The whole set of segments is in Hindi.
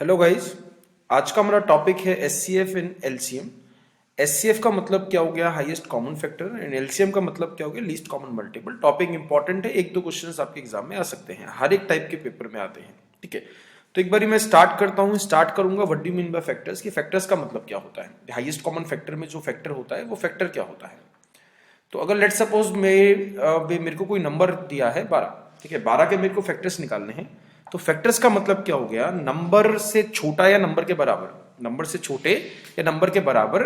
Hello guys. आज का हमारा टॉपिक है एचसीएफ इन एलसीएम। एचसीएफ का मतलब क्या हो गया, highest common factor, and LCM का मतलब क्या हो गया, least common multiple. Topic important है, एक दो क्वेश्चंस आपके एग्जाम में आ सकते हैं, हर एक टाइप के पेपर में आते हैं। ठीक है, तो एक बार मैं स्टार्ट करता हूँ। स्टार्ट करूंगा what do mean by factors, कि फैक्टर्स का मतलब क्या होता है। हाईएस्ट कॉमन फैक्टर में जो फैक्टर होता है वो फैक्टर क्या होता है। तो अगर लेट सपोज मेरे को कोई नंबर दिया है 12, ठीक है, 12 के मेरे को फैक्टर्स निकालने हैं। तो फैक्टर्स का मतलब क्या हो गया, नंबर से छोटा या नंबर के बराबर, नंबर से छोटे या नंबर के बराबर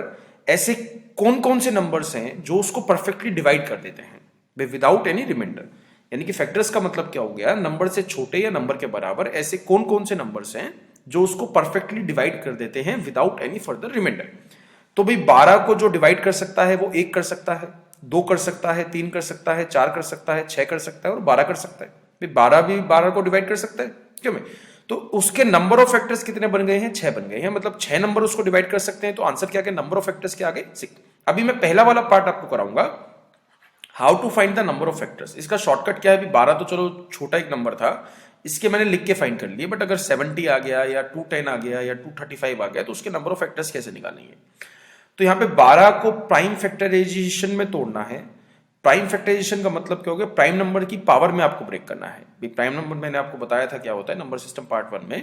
ऐसे कौन कौन से नंबर्स हैं जो उसको परफेक्टली डिवाइड कर देते हैं विदाउट एनी रिमाइंडर। यानी कि फैक्टर्स का मतलब क्या हो गया, नंबर से छोटे या नंबर के बराबर ऐसे कौन कौन से नंबर्स हैं जो उसको परफेक्टली डिवाइड कर देते हैं विदाउट एनी फर्दर रिमाइंडर। तो भाई 12 को जो डिवाइड कर सकता है वो 1 कर सकता है, 2 कर सकता है, 3 कर सकता है, 4 कर सकता है, 6 कर सकता है और 12 कर सकता है। भाई 12 भी 12 को डिवाइड कर सकता है, क्यों में। तो उसके नंबर ऑफ फैक्टर्स कितने बन गए हैं, 6 बन गए हैं, मतलब 6 नंबर उसको डिवाइड कर सकते हैं। तो आंसर क्या है, नंबर ऑफ फैक्टर्स के आगे 6। अभी मैं पहला वाला पार्ट आपको कराऊंगा, how to find the number of factors. इसका शॉर्टकट क्या है, अभी 12 तो चलो छोटा एक नंबर था, इसके मैंने लिख के फाइंड कर लिए, बट अगर 70 आ गया या 210 आ गया या 235 आ गया तो उसके नंबर ऑफ फैक्टर्स कैसे निकालेंगे। तो यहां पे 12 को प्राइम फैक्टराइजेशन में तोड़ना है। प्राइम फैक्टराइजेशन का मतलब क्या हो गया, प्राइम नंबर की पावर में आपको ब्रेक करना है। प्राइम नंबर मैंने आपको बताया था क्या होता है नंबर सिस्टम पार्ट 1 में।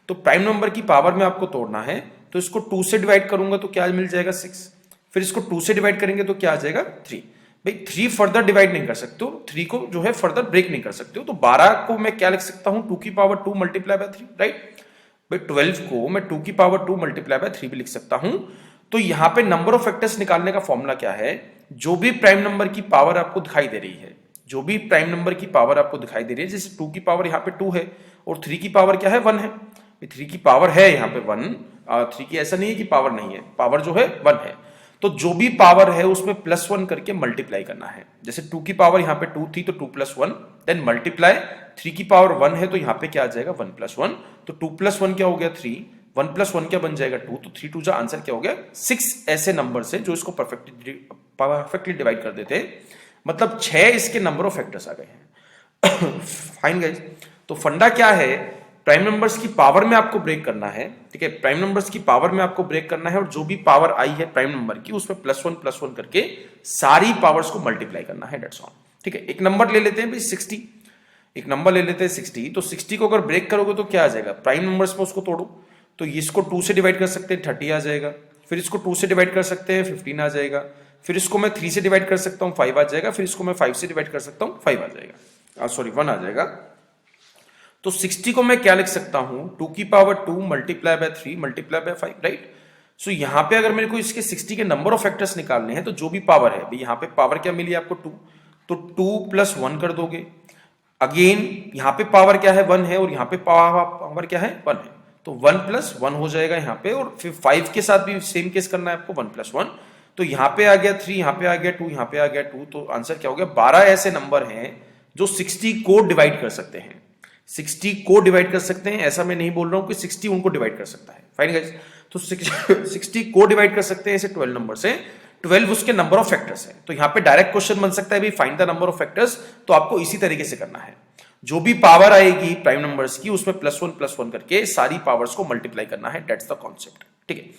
तो प्राइम नंबर की पावर में आपको तोड़ना है, तो इसको 2 से डिवाइड करूंगा तो क्या मिल जाएगा 6, फिर इसको 2 से डिवाइड करेंगे तो क्या आ जाएगा 3। भाई 3 फर्दर डिवाइड नहीं कर सकते हो, 3 को जो है फर्दर ब्रेक नहीं कर सकते हो। तो 12 को मैं क्या लिख सकता हूं, 2 की पावर 2 मल्टीप्लाई बाय 3, राइट। भाई 12 को मैं 2 की पावर 2 मल्टीप्लाई बाय 3 भी लिख सकता हूं। तो यहां पे नंबर ऑफ फैक्टर्स निकालने का फॉर्मूला क्या है, जो भी प्राइम नंबर की पावर आपको दिखाई दे रही है, जो भी प्राइम नंबर की पावर आपको दिखाई दे रही है, जैसे 2 की पावर यहां पे 2 है और 3 की पावर क्या है 1 है। 3 की पावर है यहाँ पे 1, 3 की ऐसा नहीं है कि पावर नहीं है, पावर जो है 1 है। तो जो भी पावर है उसमें +1 करके मल्टीप्लाई करना है। जैसे 2 की पावर यहाँ पे 2 थी तो 2 + 1, देन मल्टीप्लाई 3 की पावर 1 है तो यहाँ पे क्या आ जाएगा 1 + 1। तो 2 + 1 क्या हो गया 3, 1 + 1 क्या बन जाएगा 2, तो 3 2 जा आंसर क्या हो गया 6। ऐसे नंबर से जो इसको परफेक्टली डिवाइड कर देते हैं, मतलब 6 इसके नंबर ऑफ फैक्टर्स आ गए हैं। फाइन गाइस, तो फंडा क्या है, प्राइम नंबर्स की पावर में आपको ब्रेक करना है। ठीक है, प्राइम नंबर्स की पावर में आपको ब्रेक करना है और जो भी पावर आई है प्राइम नंबर की उसमें +1 करके सारी पावर्स को मल्टीप्लाई करना है, दैट्स ऑल। ठीक है, एक नंबर ले लेते हैं भाई 60, एक नंबर ले लेते हैं 60। तो 60 को अगर ब्रेक करोगे तो क्या आ जाएगा, प्राइम नंबर्स में उसको तोड़ो तो इसको 2 से डिवाइड कर सकते हैं 30 आ जाएगा, फिर इसको 2 से डिवाइड कर सकते हैं 15 आ जाएगा, फिर इसको मैं 3 से डिवाइड कर सकता हूं 5 आ जाएगा, फिर इसको मैं 5 से डिवाइड कर सकता हूं 5 आ जाएगा, सॉरी 1 आ जाएगा। तो 60 को मैं क्या लिख सकता हूं, 2 की power 2 multiply by 3 multiply by 5, right. So यहां पे अगर मेरे को इसके 60 के नंबर ऑफ फैक्टर्स निकालने हैं तो जो भी पावर है, भाई यहां पे पावर क्या मिली आपको 2, तो 2 + 1 कर दोगे। अगेन यहां पे पावर क्या है 1 है और यहां पे पावर क्या है 1 है, तो 1 + 1 हो जाएगा यहां पे। और फिर 5 के साथ भी सेम केस करना है आपको, 1 + 1। तो यहां पे आ गया 3, यहां पे आ गया 2, यहां पे आ गया 2। तो आंसर क्या हो गया, 12 ऐसे नंबर हैं जो 60 को डिवाइड कर सकते हैं। 60 को डिवाइड कर सकते हैं, ऐसा मैं नहीं बोल रहा हूं कि 60 उनको डिवाइड कर सकता है। फाइन गाइस, तो 60 को डिवाइड कर सकते हैं ऐसे 12 नंबर से, 12 उसके नंबर ऑफ फैक्टर्स है। तो यहां पे डायरेक्ट क्वेश्चन बन सकता है भाई find the number of factors. तो आपको इसी तरीके से करना है, जो भी पावर आएगी प्राइम नंबर्स की उसमें +1 करके सारी पावर्स को मल्टीप्लाई करना है, दैट्स द कॉन्सेप्ट। ठीक है,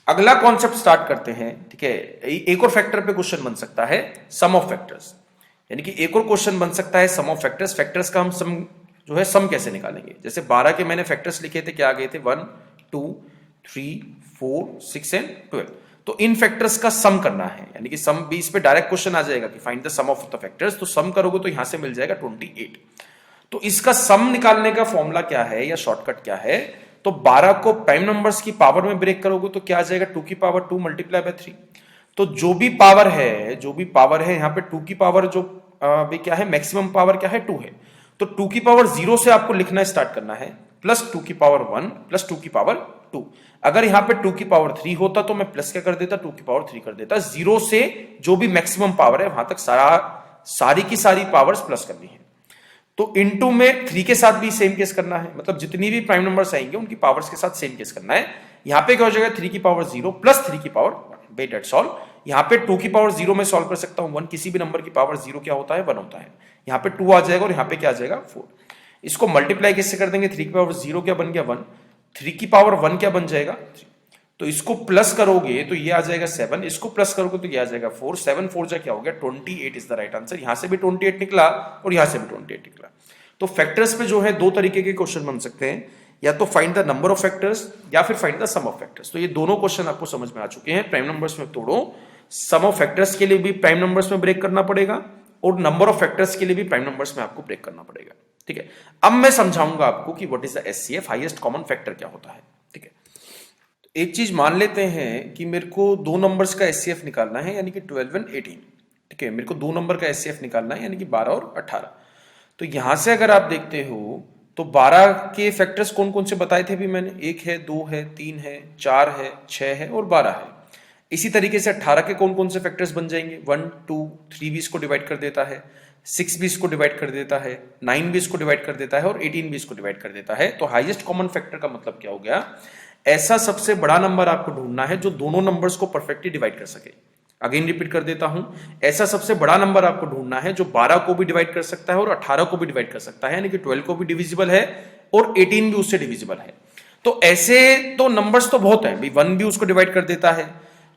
अगला कॉन्सेप्ट स्टार्ट करते हैं। ठीक है, एक और फैक्टर पे क्वेश्चन बन सकता है सम ऑफ फैक्टर्स, यानी कि एक और क्वेश्चन बन सकता है सम ऑफ फैक्टर्स। फैक्टर्स का हम सम जो है सम कैसे निकालेंगे। जैसे 12 के मैंने फैक्टर्स लिखे थे, क्या आ गए थे 1 2 3 4 6 एंड 12। तो इन फैक्टर्स का सम करना है, यानी कि सम भी, इस पे डायरेक्ट क्वेश्चन आ जाएगा कि find the sum of the factors. तो सम करोगे तो यहां से मिल जाएगा 28। तो इसका सम निकालने का फॉर्मूला क्या है या शॉर्टकट क्या है, तो 12 को प्राइम नंबर्स की पावर में ब्रेक करोगे तो क्या आ जाएगा 2 की पावर 2 मल्टीप्लाई बाय 3। तो जो भी पावर है, जो भी पावर है यहाँ पे 2 की पावर जो भी क्या है, मैक्सिमम पावर क्या है 2 है। तो 2 की पावर 0 से आपको लिखना स्टार्ट करना है, +2 की पावर 1 +2 की पावर 2। अगर यहां पे 2 की पावर 3 होता तो मैं प्लस क्या कर देता, 2 की पावर 3 कर देता। 0 से जो भी मैक्सिमम पावर है वहां तक सारी की सारी पावर्स प्लस करनी है। तो इनटू में 3 के साथ भी सेम केस करना है, मतलब जितनी भी प्राइम नंबर्स आएंगे उनकी पावर्स के साथ सेम केस करना है। यहां पे क्या हो जाएगा 3 की पावर 0 + 3 की पावर 1, दैट्स ऑल। यहां पे 2 की पावर 0 में सॉल्व कर सकता हूं, 1 किसी भी नंबर की पावर 0 क्या होता है 1 होता है। यहां पे 2 आ जाएगा और यहां पे क्या आ जाएगा 4। इसको मल्टीप्लाई किससे कर देंगे, 3 की पावर 0 क्या बन गया 1, 3 की पावर 1 क्या बन जाएगा 3। तो इसको प्लस करोगे तो ये आ जाएगा 7, इसको प्लस करोगे तो ये आ जाएगा 4, 7 4 जा क्या हो गया 28 इज द राइट आंसर। यहां से भी 28 निकला और यहां से भी 28 निकला। तो फैक्टर्स पे जो है दो तरीके के क्वेश्चन बन सकते हैं, या तो find the number of factors या फिर find the sum of factors. तो ये दोनों क्वेश्चन आपको समझ में आ चुके हैं। प्राइम नंबर्स में तोड़ो, सम ऑफ फैक्टर्स के लिए भी प्राइम नंबर्स में ब्रेक करना पड़ेगा और नंबर ऑफ फैक्टर्स के लिए भी प्राइम नंबर्स में आपको ब्रेक करना पड़ेगा। ठीक है, अब मैं समझाऊंगा आपको कि what is the HCF, highest common factor क्या होता है। ठीक है, एक चीज मान लेते हैं कि मेरे को दो नंबर्स का एचसीएफ निकालना है, यानी कि 12 और 18। ठीक है, मेरे को दो नंबर का एचसीएफ निकालना है, यानी कि 12 और 18। तो यहां से अगर आप देखते हो तो 12 के फैक्टर्स कौन कौन से बताए थे भी मैंने, 1 है, 2 है, 3 है, 4 है, 6 है और 12 है। इसी तरीके से 18 के कौन कौन से फैक्टर्स बन जाएंगे, 1 2 3 भी इसको डिवाइड कर देता है, 6 भी इसको डिवाइड कर देता है, 9 भी इसको डिवाइड कर देता है और 18 भी इसको डिवाइड कर देता है। तो हाईएस्ट कॉमन फैक्टर का मतलब क्या हो गया, ऐसा सबसे बड़ा नंबर आपको ढूंढना है जो दोनों नंबर्स को परफेक्टली डिवाइड कर सके। अगेन रिपीट कर देता हूं, ऐसा सबसे बड़ा नंबर आपको ढूंढना है जो 12 को भी डिवाइड कर सकता है और 18 को भी डिवाइड कर सकता है, यानी कि 12 को भी डिविजिबल है और 18 भी उससे डिविजिबल है। तो ऐसे तो नंबर्स तो बहुत है भाई, 1 भी उसको डिवाइड कर देता है,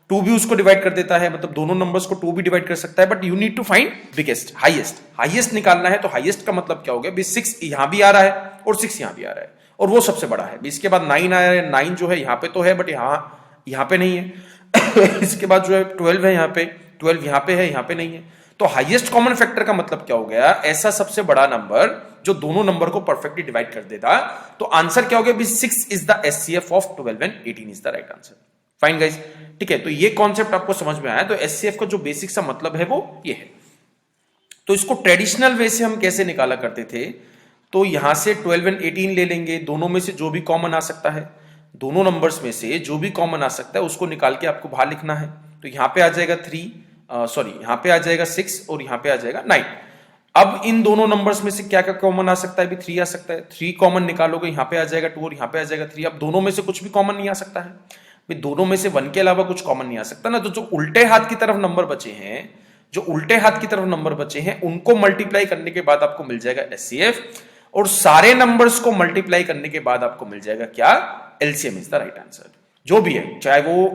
2 भी उसको डिवाइड कर देता है, मतलब दोनों नंबर्स को 2 भी डिवाइड कर सकता है। But you need to find biggest, highest निकालना है। तो हाईएस्ट का मतलब क्या हो गया, 6 यहां भी आ रहा है और 6 यहां भी आ रहा है और वो सबसे बड़ा है। इसके बाद 9 आया है, 9 जो है यहां पे तो है बट यहां पे नहीं है। इसके बाद जो है 12 है, यहां पे 12 यहां पे है, यहां पे नहीं है। तो हाईएस्ट कॉमन फैक्टर का मतलब क्या हो गया, ऐसा सबसे बड़ा नंबर जो दोनों नंबर को परफेक्टली डिवाइड कर देता। तो आंसर क्या हो गया, 6 is the HCF of 12 and 18 is the right answer. Fine guys, ठीक है, तो ये कॉन्सेप्ट आपको समझ में आया। तो एचसीएफ का जो बेसिक सा मतलब है वो ये है। तो इसको ट्रेडिशनल वे से हम कैसे निकाला करते थे, तो यहां से 12 और 18 ले लेंगे, दोनों में से जो भी कॉमन आ सकता है, दोनों नंबर्स में से जो भी कॉमन आ सकता है उसको निकाल के आपको बाहर लिखना है। तो यहां पे आ जाएगा 3, यहां पे आ जाएगा 6 और यहां पे आ जाएगा 9। अब इन दोनों नंबर्स में से क्या क्या कॉमन आ सकता है, भी 3 आ सकता है, 3 कॉमन निकालोगे, यहां पे आ जाएगा 2 और यहां पे आ जाएगा 3। अब दोनों में से कुछ भी कॉमन नहीं आ सकता है भाई, दोनों में से 1 के अलावा कुछ कॉमन नहीं आ सकता ना। तो जो उल्टे हाथ की तरफ नंबर बचे हैं, जो उल्टे हाथ की तरफ नंबर बचे हैं उनको मल्टीप्लाई करने के बाद आपको मिल जाएगा एचसीएफ, और सारे नंबर्स को मल्टीप्लाई करने के बाद आपको मिल जाएगा क्या, LCM is the right answer. जो भी है, चाहे वो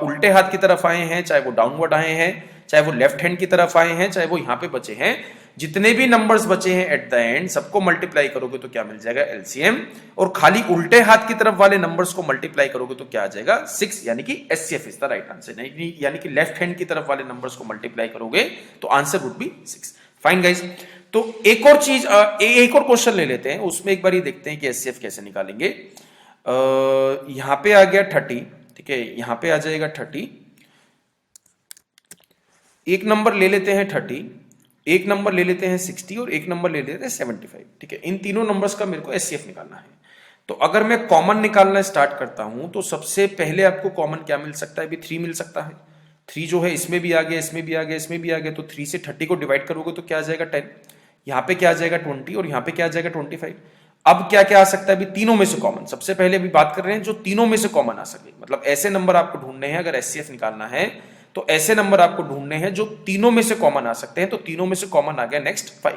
उल्टे हाथ की तरफ आए हैं, चाहे वो डाउनवर्ड आए हैं, चाहे वो लेफ्ट हैंड की तरफ आए हैं, चाहे वो यहां पे बचे हैं, जितने भी नंबर्स बचे हैं एट द एंड सबको मल्टीप्लाई करोगे तो क्या मिल जाएगा, एलसीएम। और खाली उल्टे हाथ की तरफ वाले नंबर्स को मल्टीप्लाई करोगे तो क्या आ जाएगा, 6, यानी कि HCF is the right answer. यानी कि लेफ्ट हैंड की तरफ वाले नंबर्स को मल्टीप्लाई करोगे तो answer would be 6। Fine guys, तो एक और चीज, एक और क्वेश्चन ले लेते हैं, उसमें एक बार ये देखते हैं कि एचसीएफ कैसे निकालेंगे। यहां पे आ गया 30, ठीक है, यहां पे आ जाएगा 30। एक नंबर ले लेते हैं 30, एक नंबर ले लेते हैं 60 और एक नंबर ले लेते हैं 75। ठीक है, इन तीनों नंबर्स का मेरे को एचसीएफ निकालना है। तो अगर मैं कॉमन निकालना स्टार्ट करता हूं तो सबसे पहले आपको कॉमन क्या मिल सकता है, भी 3 मिल सकता है। 3 जो है इसमें भी आ गया, इसमें भी आ गया, इसमें भी आ गया। तो 3 से 30 को डिवाइड करोगे तो क्या आ जाएगा, 10। यहां पे क्या आ जाएगा, 20 और यहां पे क्या आ जाएगा, 25। अब क्या क्या आ सकता है, अभी तीनों में से कॉमन। सबसे पहले अभी बात कर रहे हैं जो तीनों में से कॉमन आ सके, मतलब ऐसे नंबर आपको ढूंढने हैं। अगर एचसीएफ निकालना है तो ऐसे नंबर आपको ढूंढने हैं जो तीनों में से कॉमन आ सकते हैं। तो तीनों में से कॉमन आ गया नेक्स्ट 5,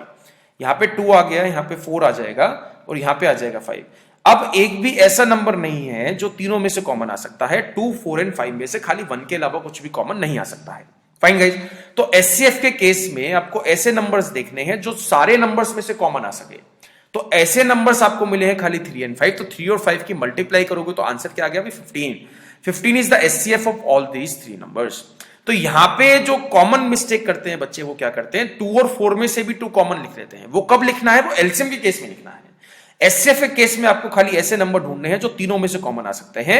यहां पे 2 आ गया, यहां पे 4 आ जाएगा और यहां पे आ जाएगा 5। अब एक भी ऐसा नंबर नहीं है जो तीनों में से कॉमन आ सकता है। 2, 4 और 5 में से खाली 1 के अलावा कुछ भी कॉमन नहीं आ सकता है। फाइन गाइस, तो एचसीएफ के केस में आपको ऐसे नंबर्स देखने हैं जो सारे नंबर्स में से कॉमन आ सके। तो ऐसे नंबर्स आपको मिले हैं खाली 3 और 5। तो 3 और 5 की मल्टीप्लाई करोगे तो आंसर क्या आ गया, 15। 15 is the HCF of all these 3 numbers. तो यहां पे जो कॉमन मिस्टेक करते हैं बच्चे, वो क्या करते हैं, 2 और 4 में से भी 2 कॉमन लिख लेते हैं। वो कब लिखना है, वो एलसीएम के केस में लिखना है। एचसीएफ के केस में आपको खाली ऐसे नंबर ढूंढने हैं जो तीनों में से कॉमन आ सकते हैं।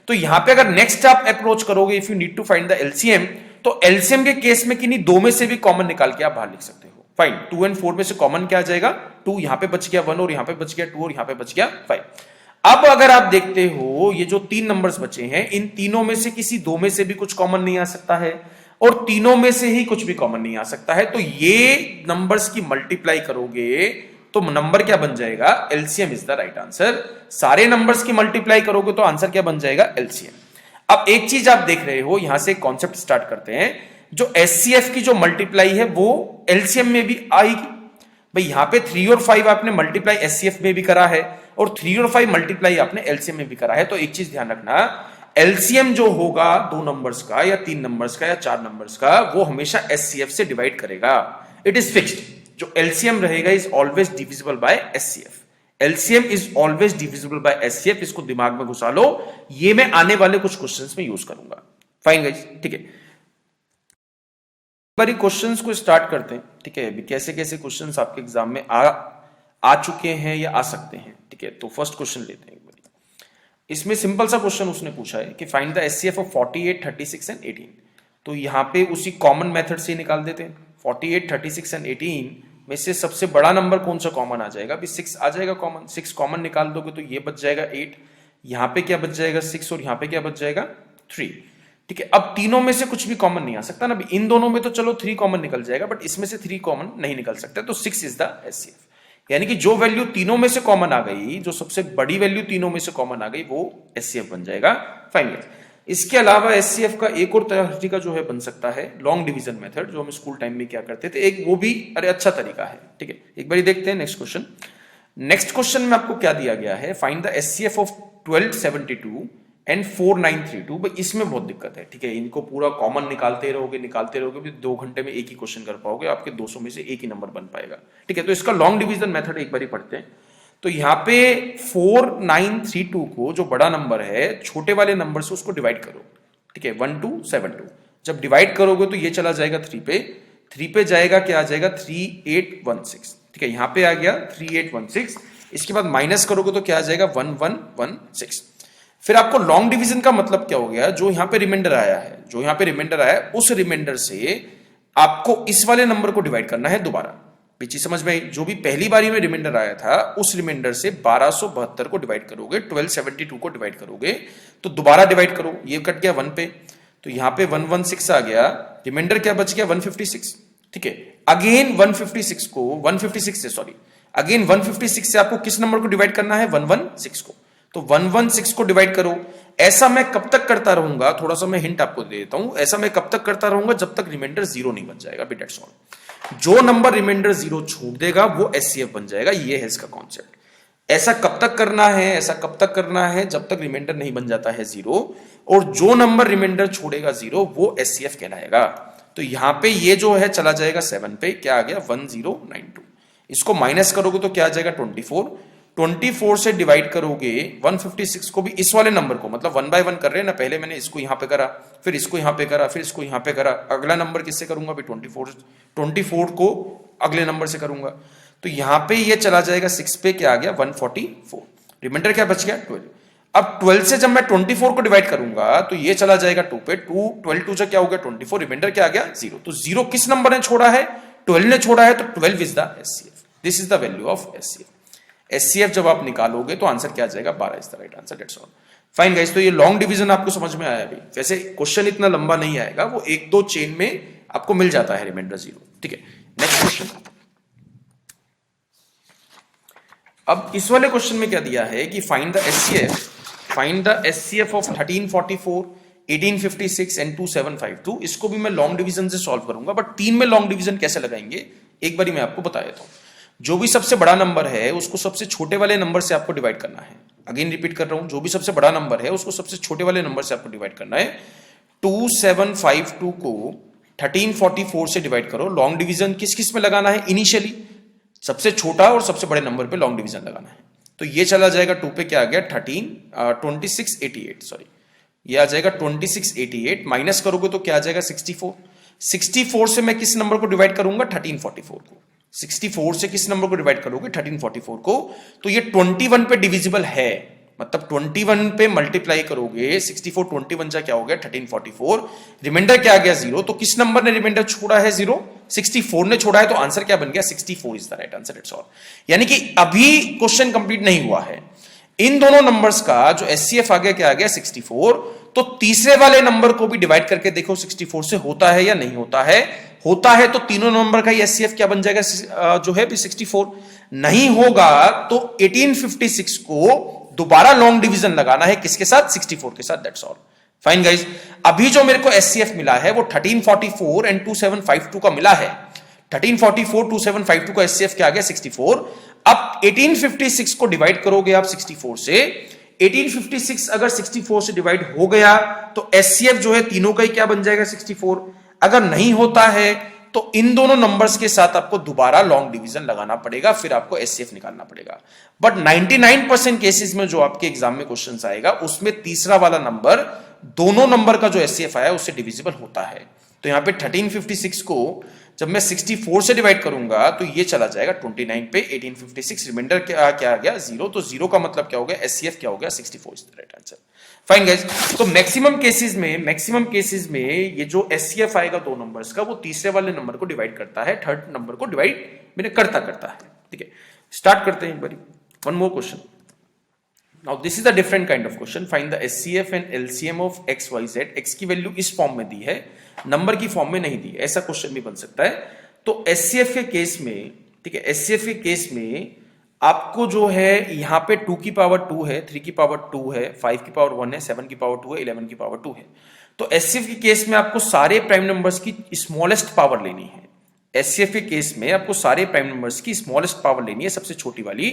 तो यहां पे अगर नेक्स्ट आप अप्रोच करोगे, if you need to find the LCM, तो एलसीएम के केस में किन्हीं 2 में से भी कॉमन निकाल के आप बाहर लिख सकते हो। फाइन, 2 और 4 में से कॉमन क्या आ जाएगा, 2, यहां पे बच गया 1 और यहां पे बच गया 2 और यहां पे बच गया 5। अब अगर आप देखते हो ये जो 3 नंबर्स बचे हैं, इन तीनों में से किसी 2 में से भी कुछ कॉमन नहीं आ सकता है और तीनों में से ही कुछ भी कॉमन नहीं आ सकता है। तो ये नंबर्स की मल्टीप्लाई करोगे तो नंबर क्या बन जाएगा, LCM is the right answer. सारे नंबर्स की मल्टीप्लाई करोगे तो आंसर क्या बन जाएगा, एलसीएम। अब एक चीज आप देख रहे हो, यहां से एक कॉन्सेप्ट स्टार्ट करते हैं। जो एचसीएफ की जो मल्टीप्लाई है वो एलसीएम में भी आएगी। भाई यहां पे 3 और 5 आपने मल्टीप्लाई एचसीएफ में भी करा है, और 3 और 5 मल्टीप्लाई आपने एलसीएम में भी करा है। तो एक चीज ध्यान रखना, एलसीएम जो होगा 2 नंबर्स का या 3 नंबर्स का या 4 नंबर्स का, वो हमेशा एचसीएफ से डिवाइड करेगा। It is fixed. जो एलसीएम रहेगा is always divisible by HCF. LCM is always divisible by HCF. इसको दिमाग में घुसा लो, ये मैं आने वाले कुछ क्वेश्चंस में यूज करूंगा। फाइन गाइस, ठीक है। बारी क्वेश्चंस को स्टार्ट करते हैं, ठीक है। अभी कैसे कैसे क्वेश्चंस आपके एग्जाम में आ चुके हैं या आ सकते हैं, ठीक है। तो फर्स्ट क्वेश्चन लेते हैं। इसमें सिंपल सा क्वेश्चन उसने पूछा है कि find the HCF of 48, 36 and 18। तो यहाँ पे उसी कॉमन मेथड से निकाल देते हैं। 48, 36 एंड 18 में से सबसे बड़ा नंबर कौन सा कॉमन आ जाएगा? अभी 6 आ जाएगा कॉमन। 6 कॉमन निकाल दोगे तो ये बच जाएगा 8, यहाँ पे क्या बच जाएगा 6 और यहाँ पे क्या बच जाएगा 3, ठीक है। अब तीनों में से कुछ भी कॉमन नहीं आ सकता ना। इन दोनों में तो चलो 3 कॉमन निकल जाएगा, बट इसमें से 3 कॉमन नहीं निकल सकता। तो 6 इज द एचसीएफ। यानी कि जो वैल्यू तीनों में से कॉमन आ गई, जो सबसे बड़ी वैल्यू तीनों में से कॉमन आ गई, वो एचसीएफ बन जाएगा। फाइनल। इसके अलावा एचसीएफ का एक और तरीका जो है बन सकता है लॉन्ग डिवीजन मेथड, जो हम स्कूल टाइम में क्या करते थे। एक वो भी अरे अच्छा तरीका है, ठीक है। एक बार देखते हैं नेक्स्ट क्वेश्चन। नेक्स्ट क्वेश्चन में आपको क्या दिया गया है? Find the HCF of 1272 and 4932। भाई इसमें बहुत दिक्कत है, ठीक है। इनको पूरा कॉमन निकालते रहोगे 2 घंटे में एक ही क्वेश्चन कर पाओगे। आपके 200 में से एक ही नंबर बन पाएगा, ठीक है। तो इसका लॉन्ग डिवीजन मेथड एक बार ही पढ़ते हैं। तो यहाँ पे 4932 को, जो बड़ा नंबर है, छोटे वाले नंबर से उसको डिवाइड करो, ठीक है। 1272 जब डिवाइड करोगे तो ये चला जाएगा 3 पे। 3 पे जाएगा, क्या आ जाएगा 3816, ठीक है। यहाँ पे आ गया 3816। इसके बाद माइनस करोगे तो क्या आ जाएगा 1116। फिर आपको लॉन्ग डिवीजन का मतलब क्या हो गया? जो यहां पे रिमाइंडर आया है, उस रिमाइंडर से आपको इस वाले नंबर को डिवाइड करना है दोबारा। पीछे समझ में आई? जो भी पहली बारी में रिमाइंडर आया था, उस रिमाइंडर से 1272 को डिवाइड करोगे, 1272 को डिवाइड करोगे, तो दोबारा डिवाइड करो। ये कट गया 1 पे, तो यहां पे 116 आ गया। रिमाइंडर क्या बच गया 156, ठीक है। अगेन 156 से आपको किस नंबर को डिवाइड करना है? 116 को। तो 116 को डिवाइड करो। ऐसा मैं कब तक करता रहूंगा? थोड़ा सा मैं हिंट आपको दे देता हूं। ऐसा मैं कब तक करता रहूंगा? जब तक रिमाइंडर 0 नहीं बन जाएगा। That's all. जो नंबर रिमाइंडर 0 छोड़ देगा वो एचसीएफ बन जाएगा। ये है इसका कॉन्सेप्ट। ऐसा कब तक करना है? जब तक रिमाइंडर नहीं बन जाता है 0, और जो नंबर रिमाइंडर छोड़ेगा 0 वो एचसीएफ कहलाएगा। तो यहां पे ये जो है चला जाएगा 7 पे, क्या आ गया 1092। इसको माइनस करोगे तो क्या आ जाएगा 24 से डिवाइड करोगे 156 को भी, इस वाले नंबर को, मतलब 1 बाय 1 कर रहे हैं ना। पहले मैंने इसको यहां पे करा, फिर इसको यहां पे करा, फिर इसको यहां पे करा। अगला नंबर किससे करूंगा? 24 को अगले नंबर से करूंगा। तो यहां पे ये चला जाएगा 6 पे, क्या आ गया 144। रिमाइंडर क्या बच गया 12। अब 12 से जब मैं 24 को डिवाइड करूंगा तो ये चला जाएगा 2 पे। 12 से क्या हो गया 24। रिमाइंडर क्या आ गया 0। तो 0 किस नंबर ने छोड़ा है? 12 ने छोड़ा है। तो 12 is the HCF. This is the value of HCF. HCF जब आप निकालोगे तो आंसर क्या आ जाएगा 12 is the right answer. That's all. Fine guys, तो ये लॉन्ग डिवीजन आपको समझ में आया अभी। वैसे क्वेश्चन इतना लंबा नहीं आएगा, वो 1-2 चेन में आपको मिल जाता है रिमाइंडर 0, ठीक है। Next question. अब इस वाले क्वेश्चन में क्या दिया है कि find the HCF of 1344, 1856 and 2752। इसको भी मैं लॉन्ग डिवीजन से सॉल्व करूंगा, बट 3 में लॉन्ग डिवीजन कैसे लगाएंगे एक बार मैं आपको बता देता हूं। जो भी सबसे बड़ा नंबर है उसको सबसे छोटे वाले नंबर से आपको डिवाइड करना है। अगेन रिपीट कर रहा हूं, जो भी सबसे बड़ा नंबर है उसको सबसे छोटे वाले नंबर से आपको डिवाइड करना है। 2752 को 1344 से डिवाइड करो। लॉन्ग डिवीजन किस किस में लगाना है? इनिशियली सबसे छोटा और सबसे बड़े नंबर पे लॉन्ग डिवीजन लगाना है। तो ये चला जाएगा 2 पे, क्या आ गया 2688, सॉरी, ये आ जाएगा 2688। माइनस करोगे तो क्या आ जाएगा 64 से मैं किस नंबर को डिवाइड करूंगा? 1344 को। 64 से किस नंबर को डिवाइड करोगे? 1344 को। तो ये 21 पे डिविजिबल है, मतलब 21 पे मल्टीप्लाई करोगे। 64 21 जा क्या हो गया 1344। रिमाइंडर क्या आ गया 0। तो किस नंबर ने रिमाइंडर छोड़ा है 0? 64 ने छोड़ा है। तो आंसर क्या बन गया 64 is the right answer. It's all. यानी कि अभी क्वेश्चन कंप्लीट नहीं हुआ है। इन दोनों नंबर्स का जो एचसीएफ आ गया, क्या आ गया 64। तो तीसरे वाले नंबर को भी डिवाइड करके देखो 64 से होता है या नहीं होता है। होता है तो तीनों नंबर का एचसीएफ क्या बन जाएगा जो है 64। नहीं होगा तो 1856 को दोबारा लॉन्ग डिवीजन लगाना है। किसके साथ? 64 के साथ। That's all. फाइन गाइस, अभी जो मेरे को एचसीएफ मिला है वो 1344 एंड 2752 का मिला है। 1344 2752 का एचसीएफ क्या आ गया 64। अब 1856 को डिवाइड करोगे आप 64 से, 1856 अगर 64 से डिवाइड हो गया तो एचसीएफ जो है तीनों का ही क्या बन जाएगा 64। अगर नहीं होता है तो इन दोनों नंबर्स के साथ आपको दोबारा लॉन्ग डिवीजन लगाना पड़ेगा, फिर आपको एचसीएफ निकालना पड़ेगा। बट 99% केसेस में जो आपके एग्जाम में क्वेश्चन आएगा उसमें तीसरा वाला नंबर दोनों नंबर का जो एचसीएफ आया उससे डिविजिबल होता है। तो यहां पे 1356 को जब मैं 64 से डिवाइड करूंगा तो ये चला जाएगा 29 पे, 1856 रिमाइंडर क्या आ गया 0, तो 0 का मतलब क्या हो गया एचसीएफ क्या हो गया 64 is the right answer. Fine guys, तो मैक्सिमम केसेस में ये जो एचसीएफ आएगा दो नंबर्स का वो तीसरे वाले नंबर को डिवाइड करता है, थर्ड नंबर को डिवाइड मैंने करता है। ठीक है, स्टार्ट करते हैं एक बारी, one more question. Now this is a different kind of question. Find the SCF and LCM of x, y, z. x की वैल्यू इस फॉर्म में दी है, नंबर की फॉर्म में नहीं दी, ऐसा क्वेश्चन भी बन सकता है। तो SCF के केस में, ठीक है, SCF के केस में आपको जो है यहाँ पे 2 की पावर 2 है, 3 की पावर 2 है, 5 की पावर 1 है, 7 की पावर 2 है, 11 की पावर 2 है। तो SCF के केस में आपको सारे प्राइम नंबर्स की स्मॉलेस्ट पावर लेनी है। एचसीएफ के केस में आपको सारे प्राइम नंबर्स की स्मॉलेस्ट पावर लेनी है, सबसे छोटी वाली।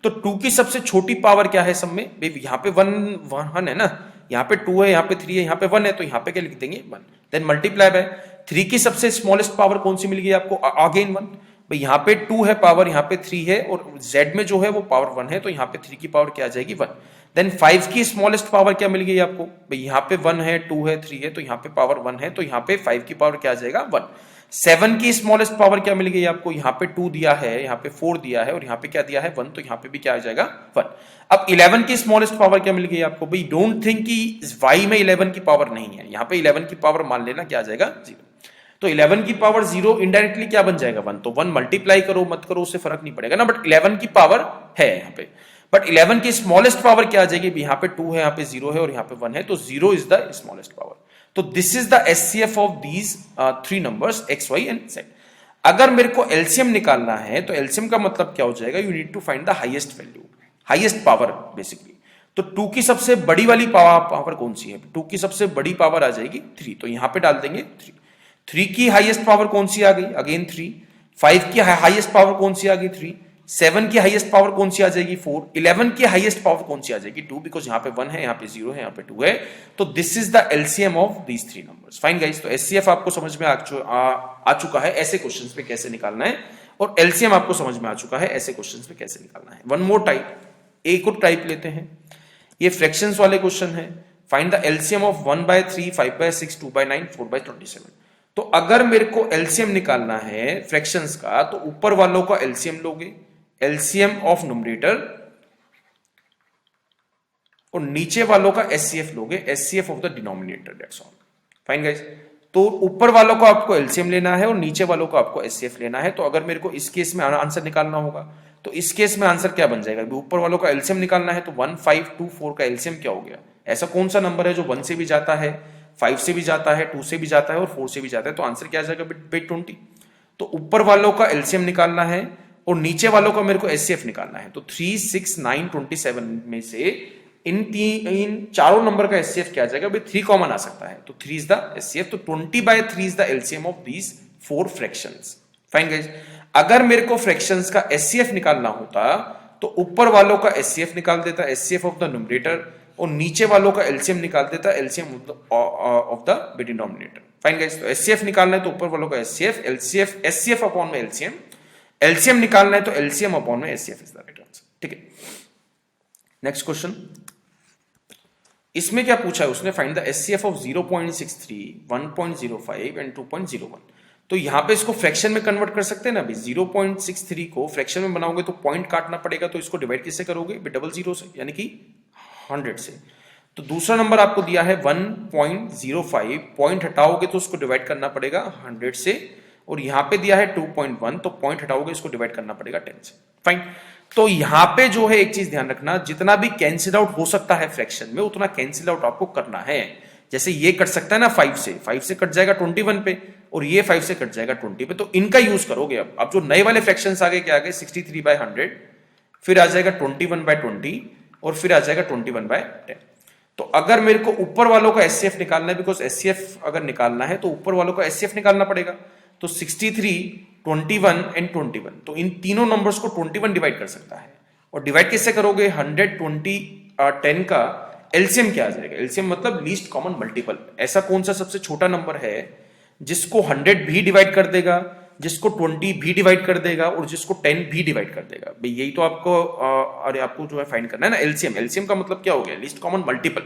तो 2 की सबसे छोटी पावर क्या है सब में, यहाँ पे 1 है ना, यहाँ पे 2 है, यहाँ पे 3 है, यहाँ पे 1 है, तो यहाँ पे क्या लिख देंगे 1, देन मल्टीप्लाई बाय 3 की सबसे स्मॉलेस्ट पावर कौन सी मिल गई आपको, अगेन 1। भाई यहाँ पे 2 है पावर, यहाँ पे 3 है, और z में जो है वो पावर 1 है, तो यहाँ पे 3 की पावर क्या आ जाएगी 1। देन 5 की स्मॉलेस्ट पावर क्या मिल गई आपको, भाई यहाँ पे 1 है, 2 है, 3 है, तो यहाँ पे पावर 1 है, तो यहाँ पे 5 की पावर क्या आ जाएगा 1। 7 की स्मॉलेस्ट पावर क्या मिल गई आपको, यहाँ पे 2 दिया है, यहाँ पे 4 दिया है, और यहाँ पे क्या दिया है 1, तो यहाँ पे भी क्या आ जाएगा 1। अब 11 की स्मॉलेस्ट पावर क्या मिल गई आपको, भाई डोंट थिंक कि y में 11 की पावर नहीं है, यहाँ पे 11 की पावर मान लेना क्या आ जाएगा 0। तो 11 की पावर 0 इनडायरेक्टली क्या बन जाएगा 1, तो 1 मल्टीप्लाई करो मत करो उससे फर्क नहीं पड़ेगा ना, बट 11 की पावर है यहाँ पे। बट 11 की स्मॉलेस्ट पावर क्या आ जाएगी, यहाँ पे 2 है, यहाँ पे 0 है, और यहाँ पे 1 है, तो 0 इज द स्मॉलेस्ट पावर। तो this is the HCF of these 3 numbers x, y and z। अगर मेरे को एलसीएम निकालना है तो एलसीएम का मतलब क्या हो जाएगा, you need to find the highest value, highest power basically. तो 2 की सबसे बड़ी वाली पावर कौन सी है, 2 की सबसे बड़ी पावर आ जाएगी 3, तो यहां पे डाल देंगे 3। 3 की हाईएस्ट पावर कौन सी आ गई, अगेन 3। 5 की हाईएस्ट पावर कौन सी आ गई 3। 7 की हाईएस्ट पावर कौन सी आ जाएगी 4। 11 की हाईएस्ट पावर कौन सी आ जाएगी 2, बिकॉज यहाँ पे 1 है, यहाँ पे 0 है, यहाँ पे 2 है। तो this is the LCM of these 3 numbers. Fine guys, तो एचसीएफ आपको समझ में आ चुका है ऐसे क्वेश्चंस पे कैसे निकालना है, और एलसीएम आपको समझ में आ चुका है ऐसे क्वेश्चंस पे कैसे निकालना है। वन मोर टाइप, एक और टाइप लेते हैं, ये फ्रैक्शंस वाले क्वेश्चन है। Find the LCM of 1/3, 5/6, 2/9, 4/27। तो अगर मेरे को एलसीएम निकालना है फ्रैक्शंस का, तो ऊपर वालों का एलसीएम लोगे, एलसीएम ऑफ न्यूमरेटर, और नीचे वालों का एचसीएफ लोगे, HCF of the denominator, that's all. Fine guys, तो ऊपर वालों को आपको एलसीएम लेना है और नीचे वालों को आपको एचसीएफ लेना है। तो अगर मेरे को इस केस में आंसर निकालना होगा तो इस केस में आंसर क्या बन जाएगा, ऊपर वालों का एलसीएम निकालना है तो 1, 5, 2, 4 का एलसीएम क्या हो गया, ऐसा कौन सा नंबर है जो 1 से भी जाता है, 5 से भी जाता है, 2 से भी जाता है और 4 से भी जाता है, तो आंसर क्या आ जाएगा बेट 20। तो ऊपर वालों का एलसीएम निकालना है और नीचे वालों का मेरे को एचसीएफ निकालना है। तो 3, 6, 9, 27 में से इन चारों नंबर का एचसीएफ क्या आ जाएगा, भाई 3 कॉमन आ सकता है, तो 3 इज द एचसीएफ। तो 20/3 is the LCM of these 4 fractions. Fine guys, अगर मेरे को फ्रैक्शंस का एचसीएफ निकालना होता तो ऊपर वालों का एचसीएफ निकाल देता, एचसीएफ ऑफ द न्यूमरेटर, और नीचे वालों का एलसीएम निकाल देता, LCM of the denominator. Fine guys, तो एचसीएफ निकालना है तो ऊपर वालों का एचसीएफ, एचसीएफ अपॉन में एलसीएम, एलसीएम निकालना है तो एलसीएम अपॉन में HCF is the right answer. ठीक है, नेक्स्ट क्वेश्चन, इसमें क्या पूछा है उसने, find the HCF of 0.63, 1.05 and 2.01। तो यहां पे इसको फ्रैक्शन में कन्वर्ट कर सकते हैं ना, अभी 0.63 को फ्रैक्शन में बनाओगे तो पॉइंट काटना पड़ेगा, तो इसको डिवाइड किससे करोगे, डबल जीरो से, यानी कि 100 से। तो दूसरा नंबर आपको दिया है 1.05, पॉइंट हटाओगे तो उसको डिवाइड करना पड़ेगा 100 से, और यहां पे दिया है 2.1, तो पॉइंट हटाओगे इसको डिवाइड करना पड़ेगा 10 से। फाइन, तो यहां पे जो है एक चीज ध्यान रखना, जितना भी कैंसिल आउट हो सकता है फ्रैक्शन में उतना कैंसिल आउट आपको करना है। जैसे ये कट सकता है ना 5 से कट जाएगा 21 पे, और ये 5 से कट जाएगा 20 पे, तो इनका यूज करोगे। अब जो नए वाले फ्रैक्शंस आ गए क्या आ गए, 63/100, फिर आ जाएगा 21/20, और फिर आ जाएगा 21/10। तो अगर मेरे को ऊपर वालों का एचसीएफ निकालना है, बिकॉज एचसीएफ अगर निकालना है तो ऊपर वालों का एचसीएफ निकालना पड़ेगा, तो 63 21 एंड 21, तो इन तीनों नंबर्स को 21 डिवाइड कर सकता है। और डिवाइड कैसे करोगे? 100, 20, 10 का एलसीएम क्या आ जाएगा? एलसीएम मतलब लीस्ट कॉमन मल्टीपल। ऐसा कौन सा सबसे छोटा नंबर है जिसको 100 भी डिवाइड कर देगा, जिसको 20 भी डिवाइड कर देगा और जिसको 10 भी डिवाइड कर देगा? भाई यही तो आपको अरे आपको जो है फाइंड करना है ना, एलसीएम। एलसीएम का मतलब क्या हो गया? Least common multiple.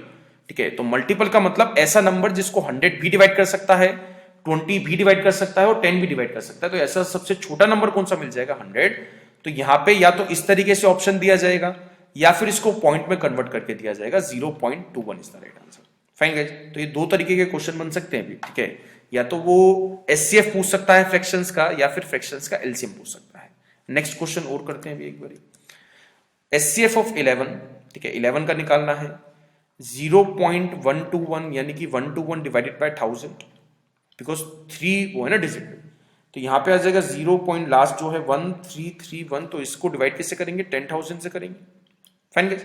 ठीक है, तो मल्टीपल का मतलब ऐसा नंबर जिसको 100 भी डिवाइड कर सकता है, 20 भी डिवाइड कर सकता है और 10 भी डिवाइड कर सकता है। तो ऐसा सबसे छोटा नंबर कौन सा मिल जाएगा? 100। तो यहां पे या तो इस तरीके से ऑप्शन दिया जाएगा या फिर इसको पॉइंट में कन्वर्ट करके दिया जाएगा। 0.21 is the right answer. Fine guys, तो ये दो तरीके के क्वेश्चन बन सकते हैं भी। ठीक है, या तो वो एचसीएफ पूछ सकता है फ्रैक्शंस का, या फिर फ्रैक्शंस का एलसीएम पूछ सकता है। नेक्स्ट क्वेश्चन और करते हैं भी एक बार। एचसीएफ ऑफ 11, ठीक है, 11 का निकालना है। 0.121 यानी कि 121 डिवाइडेड बाय 1000, बिकॉज 3 वो है ना डिजिट, तो यहां पे आ जाएगा 0 पॉइंट लास्ट जो है 1331, तो इसको डिवाइड कैसे करेंगे? 10,000 से करेंगे। फाइन गाइस,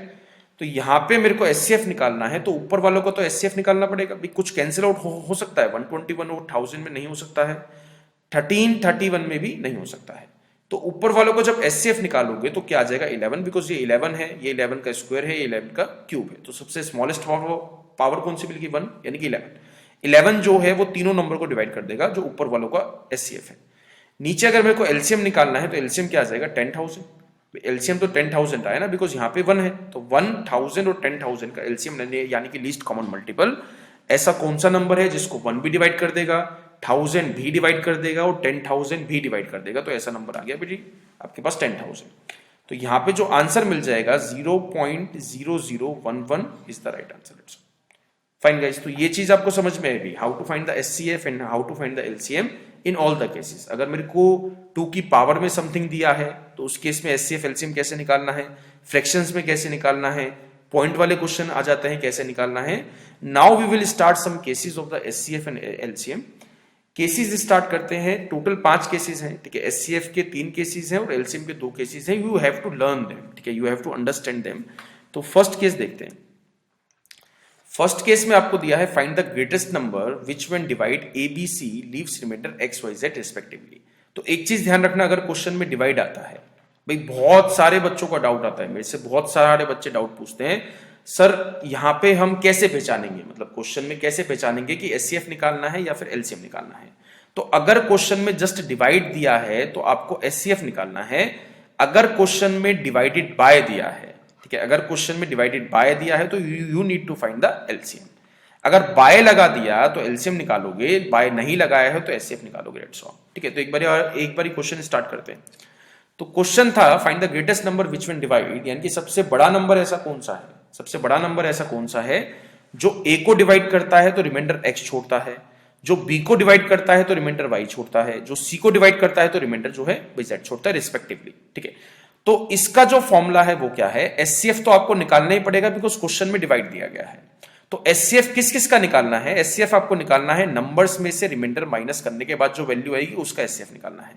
तो यहां पे मेरे को एचसीएफ निकालना है, तो ऊपर वालों को तो एचसीएफ निकालना पड़ेगा भी। कुछ कैंसिल आउट हो सकता है, 121 और 1000 में नहीं हो सकता है, 1331 में भी नहीं हो सकता है। तो ऊपर वालों को जब एचसीएफ निकालोगे तो क्या आ जाएगा? 11, बिकॉज ये 11 है, ये 11 का स्क्वायर है, ये 11 का क्यूब है। तो सबसे स्मॉलेस्ट पावर कौन सी मिलेगी? 1, यानी कि 11। 11 जो है वो तीनों नंबर को डिवाइड कर देगा जो ऊपर वालों का एचसीएफ है। नीचे अगर मेरे को एलसीएम निकालना है तो एलसीएम क्या आ जाएगा? 10,000। एलसीएम तो 10,000 आया ना, बिकॉज यहाँ पे 1 है, तो 1000 और 10,000 का एलसीएम यानी कि लीस्ट कॉमन मल्टीपल। ऐसा कौन सा नंबर है जिसको 1 भी डिवाइड कर देगा, 1000 भी डिवाइड कर देगा और 10,000 भी डिवाइड कर देगा? तो ऐसा नंबर आ गया बेटी आपके पास 10,000। तो यहाँ पे जो आंसर मिल जाएगा 0.0011 is the right answer. Fine guys, तो ये चीज आपको समझ में आएगी, how to find the HCF and how to find the LCM in all the cases. अगर मेरे को 2 की पावर में समथिंग दिया है तो उस केस में एचसीएफ एलसीएम कैसे निकालना है, फ्रैक्शंस में कैसे निकालना है, पॉइंट वाले क्वेश्चन आ जाते हैं कैसे निकालना है। Now we will start some cases of the HCF and LCM. Cases start करते हैं। टोटल 5 केसेस हैं, ठीक है। एचसीएफ के 3 केसेस हैं और एलसीएम के 2 केसेस हैं। You have to learn them, ठीक है, you have to understand them. तो फर्स्ट केस देखते हैं। फर्स्ट केस में आपको दिया है find the greatest number which when divide A B C leaves remainder X Y Z respectively. तो एक चीज ध्यान रखना, अगर क्वेश्चन में डिवाइड आता है, भाई बहुत सारे बच्चों का डाउट आता है, मेरे से बहुत सारे बच्चे डाउट पूछते हैं, सर यहाँ पे हम कैसे पहचानेंगे, मतलब क्वेश्चन में कैसे पहचानेंगे कि एचसीएफ निकालना है या फिर एलसीएम निकालना है। तो अगर क्वेश्चन में जस्ट डिवाइड दिया है तो आपको एचसीएफ निकालना है। अगर क्वेश्चन में डिवाइडेड बाय दिया है, ठीक है, अगर क्वेश्चन में डिवाइडेड बाय दिया है तो you need to find the LCM. अगर बाय लगा दिया तो एलसीएम निकालोगे, बाय नहीं लगाया है तो एचसीएफ निकालोगे। दैट्स ऑल, ठीक है। तो एक बार क्वेश्चन स्टार्ट करते हैं। तो क्वेश्चन था find the greatest number which when divide, यानी कि सबसे बड़ा नंबर ऐसा कौन सा है, सबसे बड़ा नंबर ऐसा कौन सा है जो ए को डिवाइड करता है तो रिमाइंडर एक्स छोड़ता है, जो बी को डिवाइड करता है तो रिमाइंडर वाई छोड़ता है, जो सी को डिवाइड करता है तो रिमाइंडर जो है जेड छोड़ता है रिस्पेक्टिवली, ठीक है। तो इसका जो फॉर्मूला है वो क्या है? एचसीएफ तो आपको निकालना ही पड़ेगा बिकॉज क्वेश्चन में डिवाइड दिया गया है। तो एचसीएफ किस किस का निकालना है? एचसीएफ आपको निकालना है नंबर्स में से रिमाइंडर माइनस करने के बाद जो वैल्यू आएगी उसका एचसीएफ निकालना है।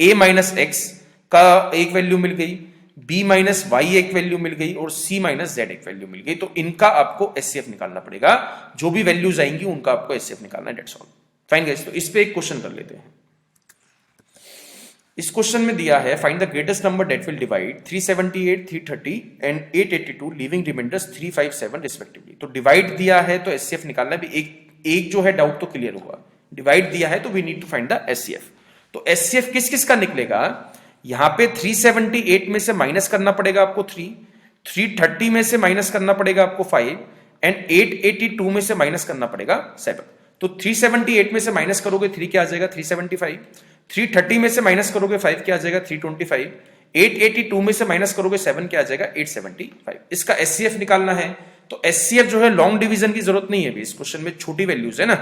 ए माइनस एक्स का एक वैल्यू मिल गई, बी माइनस वाई एक वैल्यू मिल गई और सी माइनस जेड एक वैल्यू मिल गई। तो इनका आपको एचसीएफ निकालना पड़ेगा, जो भी वैल्यूज आएंगी उनका आपको एचसीएफ निकालना है। That's all. फाइन गाइस, तो इस पे एक क्वेश्चन कर लेते हैं। इस क्वेश्चन में दिया है find the greatest number that will divide 378, 330 and 882 leaving remainders 357 respectively. तो डिवाइड दिया है तो एचसीएफ निकालना है। एक जो है डाउट तो क्लियर हुआ, डिवाइड दिया है तो we need to find the HCF. तो एचसीएफ किस किस का निकलेगा? यहां पे 378 में से माइनस करना पड़ेगा आपको 3, 330 में से माइनस करना पड़ेगा आपको 5 एंड 882 में से माइनस करना पड़ेगा 7। तो 378 में से माइनस करोगे 3 क्या आ जाएगा? 375। 330 में से माइनस करोगे 5 क्या आ जाएगा? 325। 882 में से माइनस करोगे 7 क्या आ जाएगा? 875। इसका एचसीएफ निकालना है। तो एचसीएफ जो है लॉन्ग डिवीजन की जरूरत नहीं है भी, इस क्वेश्चन में छोटी वैल्यूज है ना।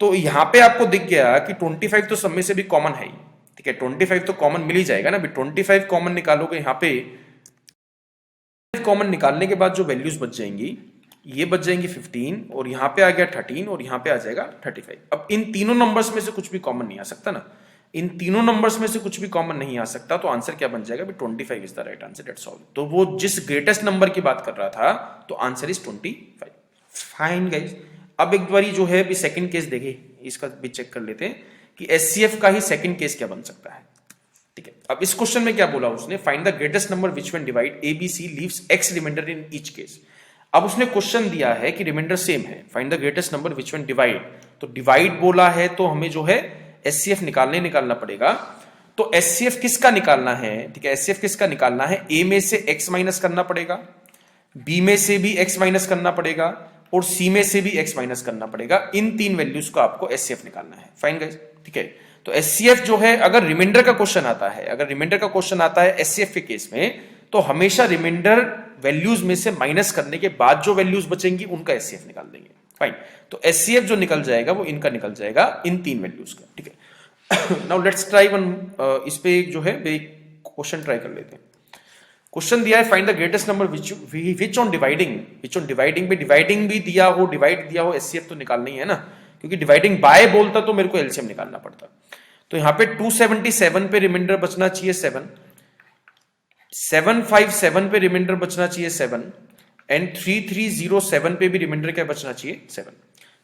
तो यहां पे आपको दिख गया कि 25 तो सब में से भी कॉमन है ही, ठीक है, 25 तो कॉमन मिल ही जाएगा ना। 25 कॉमन निकालोगे, यहाँ पे कॉमन निकालने के बाद जो वैल्यूज बच जाएंगी, ये बच जाएंगी 15 और यहाँ पे आ गया 13 और यहाँ पे आ जाएगा 35। अब इन तीनों नंबर्स में से कुछ भी कॉमन नहीं आ सकता ना, इन तीनों नंबर्स में से कुछ भी कॉमन नहीं आ सकता, तो आंसर क्या बन जाएगा? 25 is the right answer. That's all. तो वो जिस ग्रेटेस्ट नंबर की बात कर रहा था तो आंसर इज 25। फाइन गाइस, अब एक बारी जो है सेकंड केस देखे, इसका भी चेक कर लेते हैं कि एचसीएफ का ही सेकंड केस क्या बन सकता है। अब इस क्वेश्चन में क्या बोला उसने, find the greatest number which when divide A B C leaves x remainder in each case. अब उसने क्वेश्चन दिया है कि रिमाइंडर सेम है, find the greatest number which when divide, तो डिवाइड बोला है तो हमें जो है एचसीएफ निकालना पड़ेगा। तो एचसीएफ किसका निकालना है, ठीक है, एचसीएफ किसका निकालना है, ए में से एक्स माइनस करना पड़ेगा, बी में से भी एक्स माइनस करना पड़ेगा और सी में से भी एक्स माइनस करना पड़ेगा। इन तीन वैल्यूज को आपको एचसीएफ निकालना है। फाइन गाइस, ठीक है। तो एचसीएफ जो है, अगर रिमाइंडर का क्वेश्चन आता है, अगर रिमाइंडर का क्वेश्चन आता है एचसीएफ के केस में, तो हमेशा रिमाइंडर वैल्यूज में से माइनस करने के बाद जो वैल्यूज बचेंगी उनका एचसीएफ निकाल देंगे। फाइन, तो एचसीएफ जो निकल जाएगा वो इनका निकल जाएगा, इन तीन वैल्यूज का, ठीक है। नाउ लेट्स ट्राई वन, इस पे जो है क्वेश्चन ट्राई कर लेते हैं। क्वेश्चन दिया है find the greatest number which on dividing पे डिवाइडिंग भी दिया हो, डिवाइड दिया हो, एचसीएफ तो निकालना ही है ना, क्योंकि डिवाइडिंग बाय बोलता तो मेरे को एलसीएम निकालना पड़ता। तो यहां पे 277 पे रिमाइंडर बचना चाहिए 7, 757 पे रिमाइंडर बचना चाहिए 7 एंड 3307 पे भी रिमाइंडर क्या बचना चाहिए 7।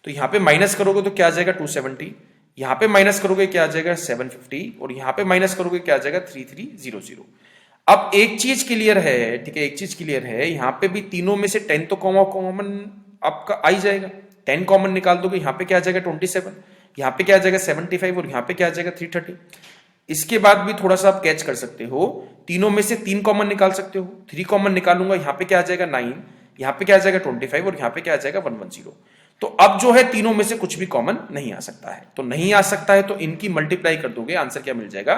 तो यहां पे माइनस करोगे तो क्या आ जाएगा 270, यहां पे माइनस करोगे क्या आ जाएगा 750 और यहां पे माइनस करोगे क्या आ जाएगा 3300। अब एक चीज क्लियर है, ठीक है, एक चीज क्लियर है, यहां पे भी तीनों में से 10 तो कॉमन आपका आ ही जाएगा, 10 कॉमन निकाल दोगे, यहां पे क्या आ जाएगा 27, यहां पे क्या आ जाएगा 75 और यहां पे क्या आ जाएगा 330। इसके बाद भी थोड़ा सा आप कैच कर सकते हो, तीनों में से 3 कॉमन निकाल सकते हो, 3 कॉमन निकालूंगा, यहां पे क्या आ जाएगा 9, यहां पे क्या आ जाएगा 25 और यहां पे क्या आ जाएगा 110। तो अब जो है तीनों में से कुछ भी कॉमन नहीं आ सकता है, तो नहीं आ सकता है तो इनकी मल्टीप्लाई कर दोगे, आंसर क्या मिल जाएगा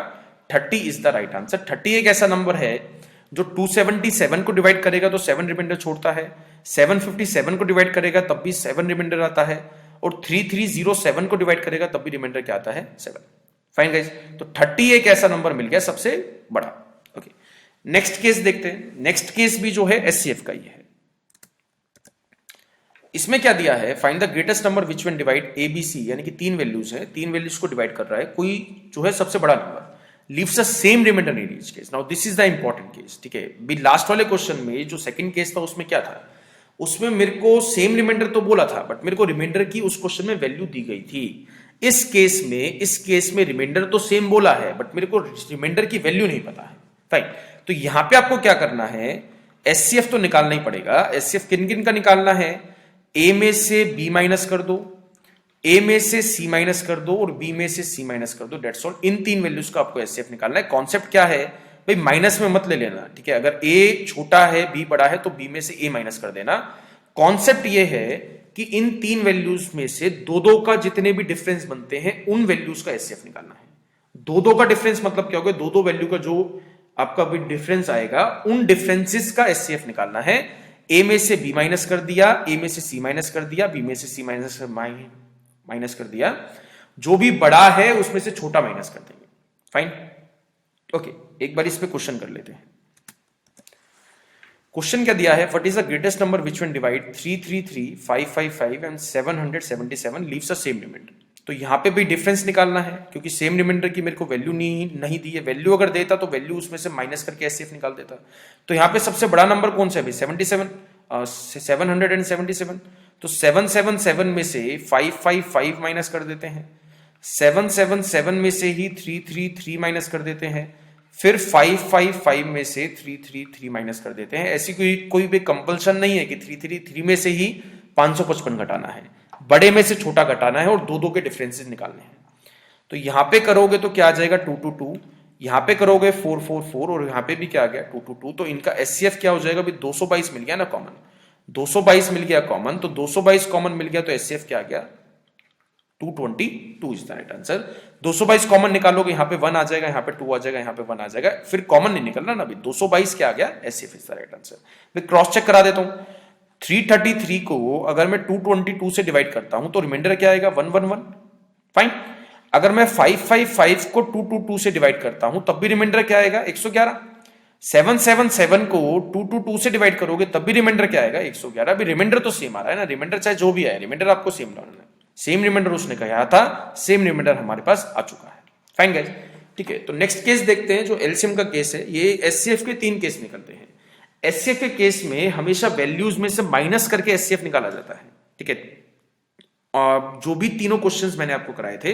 30 इज द राइट आंसर। 30 एक ऐसा नंबर है जो 277 को डिवाइड करेगा तो 7 रिमाइंडर छोड़ता है, 757 को डिवाइड करेगा तब भी 7 रिमाइंडर आता है और 3307 को डिवाइड करेगा तब भी रिमाइंडर क्या आता है 7। फाइन गाइस, तो 30 एक ऐसा नंबर मिल गया सबसे बड़ा। ओके, नेक्स्ट केस देखते हैं। नेक्स्ट केस भी जो है एचसीएफ का ही है। इसमें क्या दिया है, find the greatest number which when divide A B C, यानी कि 3 वैल्यूज है, 3 वैल्यूज को डिवाइड कर रहा है कोई जो है सबसे बड़ा number, leaves a same remainder in each case. Now this is the important case, ठीक है। भी लास्ट वाले क्वेश्चन में जो सेकंड केस था उसमें क्या था, उसमें मेरे को सेम रिमाइंडर तो बोला था बट मेरे को रिमाइंडर की उस क्वेश्चन में वैल्यू दी गई थी। इस केस में रिमाइंडर तो सेम बोला है बट मेरे को रिमाइंडर की वैल्यू नहीं पता है। फाइन, तो यहां पे आपको क्या करना है, एचसीएफ तो निकालना ही पड़ेगा। एचसीएफ किन किन का निकालना है, ए में से बी माइनस कर दो, ए में से सी माइनस कर दो और बी में से सी माइनस कर दो, डेट्स ऑल। इन 3 वैल्यूज का आपको एचसीएफ निकालना है। कॉन्सेप्ट क्या है भाई, माइनस में मत ले लेना, ठीक है। अगर ए छोटा है बी बड़ा है तो बी में से ए माइनस कर देना। कॉन्सेप्ट ये है कि इन 3 वैल्यूज में से दो का जितने भी डिफरेंस बनते हैं उन वैल्यूज का एचसीएफ निकालना है। दो का डिफरेंस मतलब क्या होगा, दो वैल्यू का जो आपका भी डिफरेंस आएगा उन डिफरेंसेस का एचसीएफ निकालना है। ए में से बी माइनस कर दिया, ए में से सी माइनस कर दिया, बी में से सी माइनस कर दिया, जो भी बड़ा है उसमें से छोटा माइनस कर देंगे। फाइन, ओके, एक बार इस पे क्वेश्चन कर लेते हैं। क्वेश्चन क्या दिया है, what is the greatest number which when divide 333 555 and 777 leaves a same remainder. तो यहां पे भी डिफरेंस निकालना है क्योंकि सेम रिमाइंडर की मेरे को वैल्यू नहीं दी है। वैल्यू अगर देता तो वैल्यू उसमें से माइनस करके एचसीएफ निकाल देता। तो यहां पे सबसे बड़ा नंबर कौन सा है भाई, 777। तो 777 में से 555 माइनस कर देते हैं, 777 में से ही 333 माइनस कर देते हैं, फिर 555 में से 333 माइनस कर देते हैं। ऐसी कोई भी कंपल्सन नहीं है कि 333 में से ही 555 घटाना है, बड़े में से छोटा घटाना है और दो के डिफरेंसेस निकालने हैं। तो यहां पे करोगे तो क्या आ जाएगा 222, यहां पे करोगे 444 और यहां पे भी क्या आ गया 222। तो इनका एचसीएफ क्या हो जाएगा, 222 मिल गया ना कॉमन, 222 मिल गया कॉमन, तो 222 कॉमन मिल गया तो एचसीएफ क्या आ गया 222 is the right answer. 222 common निकालोगे, यहां पे 1 आ जाएगा, यहां पे 2 आ जाएगा, यहां पे 1 आ जाएगा, फिर कॉमन नहीं निकलना ना अभी। 222 क्या आ गया, HCF is the right answer. मैं क्रॉस चेक करा देता हूं, 333 को अगर मैं 222 से डिवाइड करता हूं तो रिमाइंडर क्या आएगा 111। फाइन, अगर मैं 555 को 222 से डिवाइड करता हूं तब भी रिमाइंडर क्या आएगा 111। 777 को 222 से डिवाइड करोगे तब भी रिमाइंडर क्या आएगा 111। अभी रिमाइंडर तो सेम आ रहा है ना, रिमाइंडर चाहे जो भी आए, रिमाइंडर आपको सेम लाना है। सेम रिमाइंडर उसने कहा था, सेम रिमाइंडर हमारे पास आ चुका है। फाइन गाइस, ठीक है। तो नेक्स्ट केस देखते हैं जो एलसीएम का केस है। ये एचसीएफ के 3 केस निकलते हैं। एचसीएफ के केस में हमेशा वैल्यूज में से माइनस करके एचसीएफ निकाला जाता है, ठीक है। और जो भी तीनों क्वेश्चंस मैंने आपको कराए थे,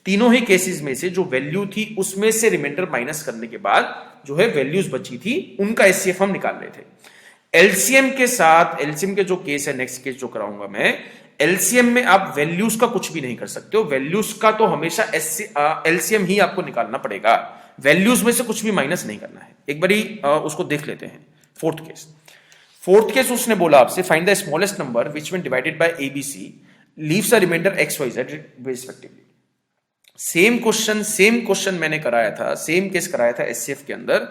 तीनों ही केसेस में से जो वैल्यू थी उसमें से रिमाइंडर माइनस करने के बाद जो है वैल्यूज बची थी उनका एचसीएफ हम निकाल रहे थे। एलसीएम के साथ, एलसीएम के जो केस है, नेक्स्ट केस जो कराऊंगा मैं, एलसीएम में आप वैल्यूज का कुछ भी नहीं कर सकते हो। वैल्यूज का तो हमेशा एलसीएम ही आपको निकालना पड़ेगा, वैल्यूज में से कुछ भी माइनस नहीं करना है। एक बारी उसको देख लेते हैं। फोर्थ केस उसने बोला आपसे find the smallest number which when divided by ABC leaves a remainder X Y Z respectively. Same question मैंने कराया था, सेम केस कराया था एचसीएफ के अंदर।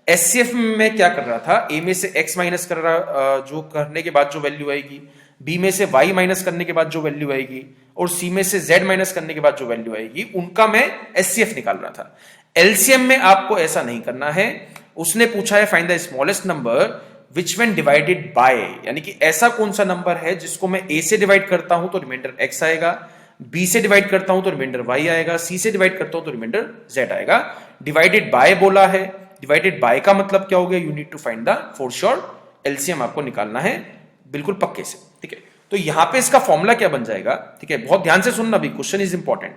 एचसीएफ में मैं क्या कर रहा था, ए में से एक्स माइनस कर रहा, जो करने के बाद जो वैल्यू आएगी, बी में से वाई माइनस करने के बाद जो वैल्यू आएगी, और सी में से जेड माइनस करने के बाद जो वैल्यू आएगी, उनका मैं एचसीएफ निकाल रहा था। एलसीएम में आपको ऐसा नहीं करना है। उसने पूछा है find the smallest number which when divided bye, यानी कि ऐसा कौन सा नंबर है जिसको मैं ए से डिवाइड करता हूं तो रिमाइंडर एक्स आएगा, बी से डिवाइड करता हूं तो रिमाइंडर वाई आएगा, सी से डिवाइड करता हूं तो रिमाइंडर जेड आएगा। डिवाइडेड बाय बोला है, डिवाइडेड बाय का मतलब क्या हो गया, you need to find the for sure LCM आपको निकालना है बिल्कुल पक्के से, ठीक है। तो यहां पे इसका फॉर्मूला क्या बन जाएगा, ठीक है, बहुत ध्यान से सुनना भी, क्वेश्चन इज इंपॉर्टेंट।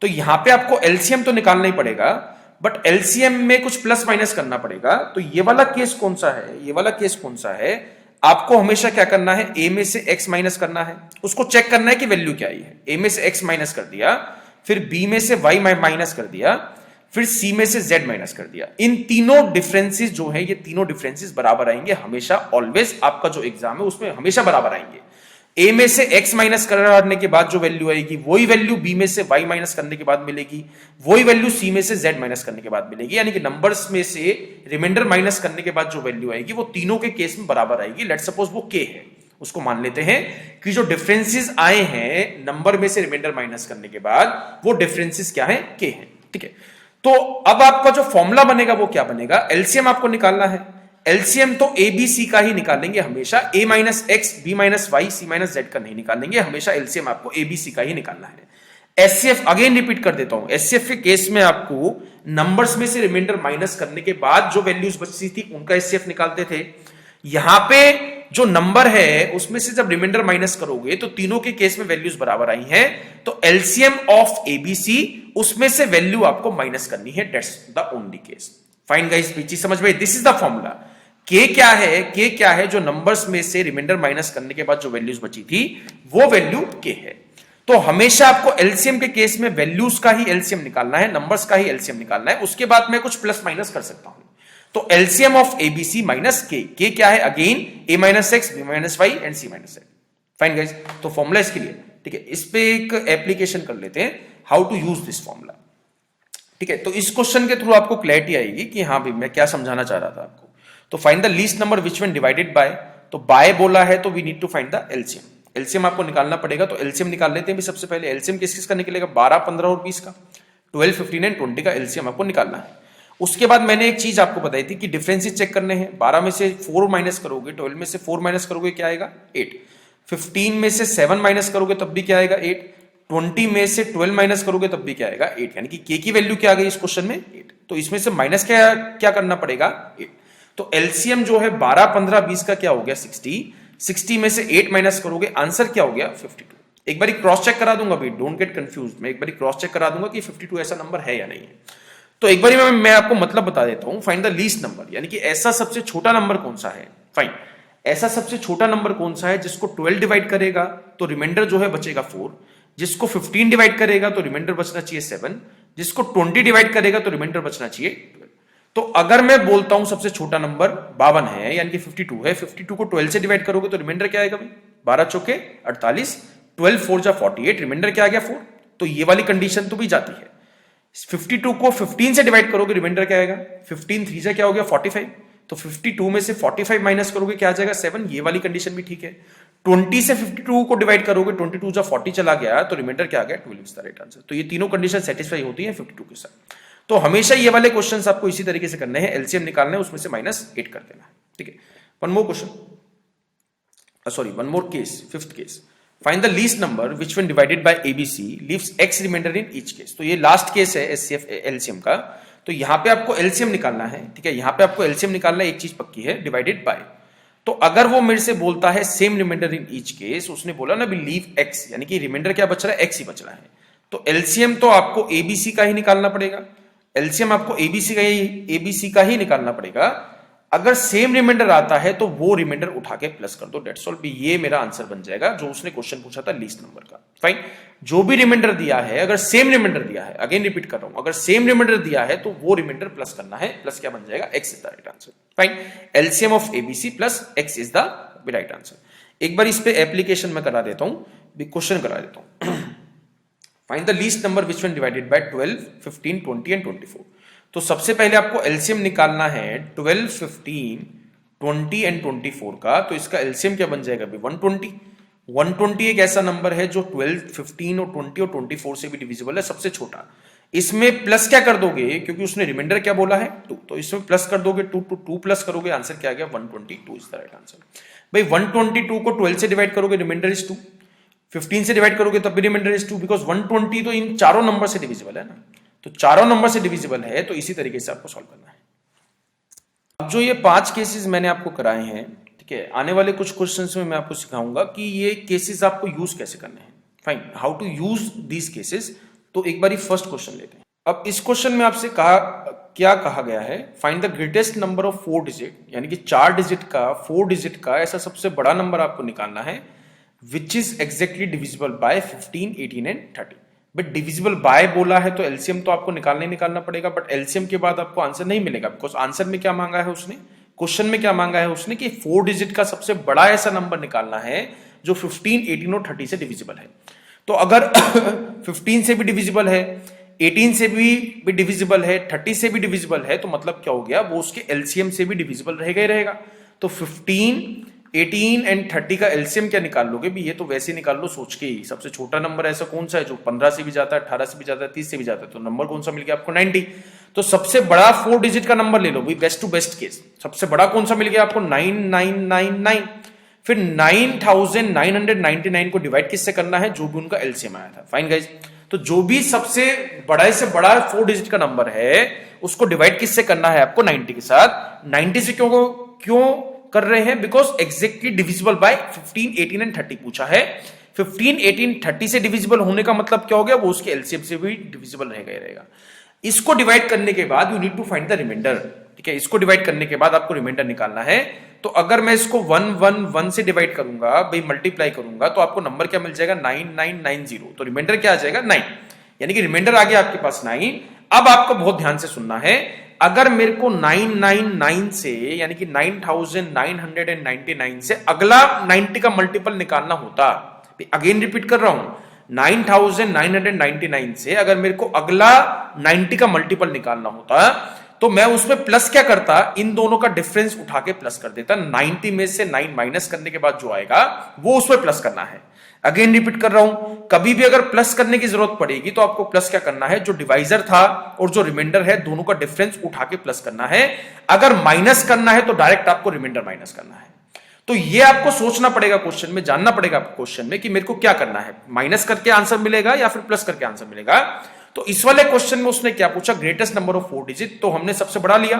तो यहां पे आपको एलसीएम तो निकालना ही पड़ेगा, बट एलसीएम में कुछ प्लस माइनस करना पड़ेगा। तो ये वाला केस कौन सा है, ये वाला केस कौन सा है, आपको हमेशा क्या करना है, ए में से एक्स माइनस करना है, उसको चेक करना है कि वैल्यू क्या आई है। ए में से एक्स माइनस कर दिया, फिर बी में से वाई माइनस कर दिया, फिर सी में से जेड माइनस कर दिया। इन तीनों डिफरेंसेस जो है, ये तीनों डिफरेंसेस बराबर आएंगे हमेशा, ऑलवेज। आपका जो एग्जाम है उसमें हमेशा बराबर आएंगे। ए में से एक्स माइनस करने के बाद जो वैल्यू आएगी वही वैल्यू बी में से वाई माइनस करने के बाद मिलेगी, वही वैल्यू सी में से जेड माइनस करने के बाद मिलेगी। यानी कि नंबर्स में से रिमाइंडर माइनस करने के बाद जो वैल्यू आएगी वो तीनों के केस में बराबर आएगी। लेट सपोज वो के है, उसको मान लेते हैं कि जो डिफरेंसेस आए हैं नंबर में से रिमाइंडर माइनस करने के बाद, वो डिफरेंसेस क्या है, के हैं, ठीक है। तो अब आपका जो फॉर्मूला बनेगा वो क्या बनेगा, एलसीएम आपको निकालना है। एलसीएम तो ए बी सी का ही निकालेंगे हमेशा, A minus X, B minus Y, C minus Z का नहीं निकालेंगे, हमेशा एलसीएम आपको ए बी सी का ही निकालना है। एचसीएफ अगेन रिपीट कर देता हूं, एचसीएफ के केस में आपको नंबर्स में से रिमाइंडर माइनस करने के बाद जो वैल्यूज बची थी उनका एचसीएफ निकालते थे। यहां पे जो नंबर है उसमें से जब रिमाइंडर माइनस करोगे तो तीनों के केस में वैल्यूज बराबर आई हैं, तो एलसीएम ऑफ एबीसी उसमें से वैल्यू आपको माइनस करनी है, that's the only case. Fine guys, चीज समझ में, दिस इज द फॉर्मूला। के क्या है, के क्या है, जो नंबर्स में से रिमाइंडर माइनस करने के बाद जो वैल्यूज बची थी वो वैल्यू के है। तो हमेशा आपको एलसीएम के केस में वैल्यूज का ही एलसीएम निकालना है, नंबर्स का ही एलसीएम निकालना है, उसके बाद मैं कुछ प्लस माइनस कर सकता हूं। तो एलसीएम ऑफ एबीसी माइनस के क्या है, again A minus X, B minus Y and C minus Z. Fine guys, तो फॉर्मूला इसके लिए, ठीक है। इस पे एक एप्लीकेशन कर लेते हैं, how to use this formula, ठीक है। तो इस क्वेश्चन के थ्रू आपको क्लैरिटी आएगी कि हाँ भाई मैं क्या समझाना चाह रहा था आपको। तो find the least number which when divided by, तो बाय बोला है तो we need to find the LCM. LCM आपको निकालना पड़ेगा, तो एलसीएम निकाल लेते हैं भी सबसे पहले। एलसीएम किस किस का निकलेगा, 12, 15 और 20 का, 12, 15 एंड 20 का एलसीएम आपको निकालना है। उसके बाद मैंने एक चीज आपको बताई थी कि डिफरेंसेस चेक करने हैं। 12 में से 4 माइनस करोगे, 12 में से 4 माइनस करोगे क्या आएगा, 8। 15 में से 7 माइनस करोगे तब भी क्या आएगा, 8। 20 में से 12 माइनस करोगे तब भी क्या आएगा, 8। यानी कि के की वैल्यू क्या आ गई इस क्वेश्चन में, 8। तो इसमें से माइनस क्या क्या करना पड़ेगा, 8। तो एलसीएम जो है 12, 15, 20 का क्या हो गया, 60। 60 में से 8 माइनस करोगे, आंसर क्या हो गया, 52। एक बार क्रॉस चेक करा दूंगा भाई, डोंट गेट कंफ्यूज, मैं एक बार क्रॉस चेक करा दूंगा कि 52 ऐसा नंबर है या नहीं है। तो एक बार मैं आपको मतलब बता देता हूं, फाइंड द लीस्ट नंबर, यानी कि ऐसा सबसे छोटा नंबर कौन सा है। फाइन, ऐसा सबसे छोटा नंबर कौन सा है जिसको 12 डिवाइड करेगा तो रिमाइंडर जो है बचेगा 4, जिसको 15 डिवाइड करेगा तो रिमाइंडर बचना चाहिए 7, जिसको 20 डिवाइड करेगा तो रिमाइंडर बचना चाहिए 12। तो अगर मैं बोलता हूं सबसे छोटा नंबर 52 है, यानी कि 52 है, 52 को 12 से डिवाइड करोगे तो रिमाइंडर क्या आएगा भाई, 12 चौके 48, 12 4 जा 48, रिमाइंडर क्या आ गया 4। तो ये वाली कंडीशन तो भी जाती है। 52 को 15 से डिवाइड करोगे रिमाइंडर क्या आएगा, 15 3 से क्या हो गया 45। तो 52 में से 45 माइनस करोगे क्या आ जाएगा 7, ये वाली कंडीशन भी ठीक है। 20 से 52 को डिवाइड करोगे, 22 जा 40 चला गया तो रिमाइंडर क्या आ गया 12 इज द राइट आंसर। तो ये तीनों कंडीशन सेटिस्फाई होती है 52 के साथ। तो हमेशा ये वाले क्वेश्चंस आपको इसी तरीके से करने हैं, एलसीएम निकालना है, उसमें से -8 कर देना है, ठीक है। One more question, sorry one more case, fifth case, find the least number which when divided by ABC leaves x remainder in each case. तो ये लास्ट केस है एचसीएफ एलसीएम का। तो यहां पे आपको एलसीएम निकालना है, ठीक है, यहां पे आपको एलसीएम निकालना है, एक चीज पक्की है, डिवाइडेड बाय। तो अगर वो मेरे से बोलता है same remainder in each case, उसने बोला ना भी लीव एक्स, यानी कि रिमाइंडर क्या बच रहा है, एक्स ही बच रहा है, तो एलसीएम तो आपको एबीसी का ही निकालना पड़ेगा, एलसीएम आपको एबीसी का ही निकालना पड़ेगा। अगर सेम रिमाइंडर आता है तो वो रिमाइंडर उठा के प्लस कर दो, डेट्स ऑल। ये मेरा आंसर बन जाएगा जो उसने क्वेश्चन पूछा था लीस्ट नंबर का। फाइन, जो भी रिमाइंडर दिया है, अगर सेम रिमाइंडर दिया है, अगेन रिपीट कर रहा हूं, अगर सेम रिमाइंडर दिया है तो वो रिमाइंर प्लस करना है, प्लस क्या बन जाएगा, x is the right answer. Fine, LCM of ABC plus x is the right answer. एक बार इस पे एप्लीकेशन में करा देता हूं, क्वेश्चन करा देता हूं। Find the least number which one divided by 12, 15, 20 and 24। तो सबसे पहले आपको एलसीएम निकालना है 12, 15, 20 एंड 24 का। तो इसका एलसीएम क्या बन जाएगा अभी, 120। 120 एक ऐसा नंबर है जो 12, 15 और 20 और 24 से भी डिविजिबल है, सबसे छोटा। इसमें प्लस क्या कर दोगे, क्योंकि उसने रिमाइंडर क्या बोला है 2, तो इसमें प्लस कर दोगे 2 to 2 प्लस करोगे, आंसर क्या आ गया 122 इज द राइट आंसर। भाई 122 को 12 से डिवाइड करोगे, रिमाइंडर इज 2। 15 से डिवाइड करोगे तब भी रिमाइंडर इज 2, बिकॉज 120 तो इन चारों नंबर से डिविजिबल है ना, तो चारों नंबर से डिविजिबल है, तो इसी तरीके से आपको सॉल्व करना है। अब जो ये 5 केसेस मैंने आपको कराए हैं, ठीक है, आने वाले कुछ क्वेश्चंस में मैं आपको सिखाऊंगा कि ये केसेस आपको यूज कैसे करने हैं। Fine, how to use these cases. तो एक बार फर्स्ट क्वेश्चन लेते हैं। अब इस क्वेश्चन में आपसे क्या कहा गया है, find the greatest number of 4 digit, यानी कि 4 डिजिट का, 4 डिजिट का ऐसा सबसे बड़ा नंबर आपको निकालना है which is exactly divisible by 15, 18 and 30। But divisible by बोला है तो एलसीएम तो आपको निकालना पड़ेगा, बट एलसीएम के बाद आपको आंसर नहीं मिलेगा, बिकॉज आंसर में क्या मांगा है उसने, क्वेश्चन में क्या मांगा है उसने कि 4 डिजिट का सबसे बड़ा ऐसा नंबर निकालना है जो 15, 18 और 30 से डिविजिबल है। तो अगर 15 से भी डिविजिबल है, 18 से भी डिविजिबल है, 30 से भी डिविजिबल है, तो मतलब क्या हो गया, वो उसके एलसीएम से भी डिविजिबल रहेगा ही रहेगा। तो 15, 18 एंड 30 का एलसीएम क्या निकाल लोगे भी, ये तो वैसे निकाल लो सोच के ही। सबसे छोटा नंबर ऐसा कौन सा है जो 15 से भी जाता है, 18 से भी जाता है, 30 से भी जाता है, तो नंबर कौन सा मिल गया आपको 90। तो सबसे बड़ा 4 डिजिट का नंबर ले लो भाई, बेस्ट टू बेस्ट केस। सबसे बड़ा कौन सा मिल गया आपको 9999। फिर 9999 को डिवाइड किससे करना है, जो भी उनका एलसीएम आया था। फाइन गाइज, तो जो भी सबसे बड़ा से बड़ा 4 डिजिट का नंबर है उसको डिवाइड किससे करना है आपको 90 के साथ। 90 से क्यों कर रहे हैं, because exactly divisible by 15, 18 and 30 पूछा है। 15, 18, 30 से डिविजिबल होने का मतलब क्या हो गया, वो उसके एलसीएम से भी डिविजिबल रहेगा। इसको डिवाइड करने के बाद you need to find the remainder, ठीक है। इसको डिवाइड करने के बाद आपको रिमाइंडर निकालना है। तो अगर मैं इसको 1, 1, 1 से डिवाइड करूंगा भाई, मल्टीप्लाई करूंगा, तो आपको नंबर क्या मिल जाएगा 9990। तो रिमाइंडर क्या आ जाएगा 9, यानी कि रिमाइंडर आ गया आपके पास 9। अब आपको बहुत ध्यान से सुनना है, अगर मेरे को 999 से यानी कि 9999 से अगला 90 का मल्टीपल निकालना होता, अगेन रिपीट कर रहा हूं, 9999 से अगर मेरे को अगला 90 का मल्टीपल निकालना होता तो मैं उसमें प्लस क्या करता, इन दोनों का डिफरेंस उठा के प्लस कर देता। 90 में से 9 माइनस करने के बाद जो आएगा वो उसमें प्लस करना है। अगेन रिपीट कर रहा हूं, कभी भी अगर प्लस करने की जरूरत पड़ेगी तो आपको प्लस क्या करना है, जो डिवाइजर था और जो रिमाइंडर है दोनों का डिफरेंस उठा के प्लस करना है। अगर माइनस करना है तो डायरेक्ट आपको रिमाइंडर माइनस करना है। तो ये आपको सोचना पड़ेगा, क्वेश्चन में जानना पड़ेगा आपको क्वेश्चन में कि मेरे को क्या करना है, माइनस करके आंसर मिलेगा या फिर प्लस करके आंसर मिलेगा। तो इस वाले क्वेश्चन में उसने क्या पूछा, ग्रेटेस्ट नंबर ऑफ 4 डिजिट, तो हमने सबसे बड़ा लिया।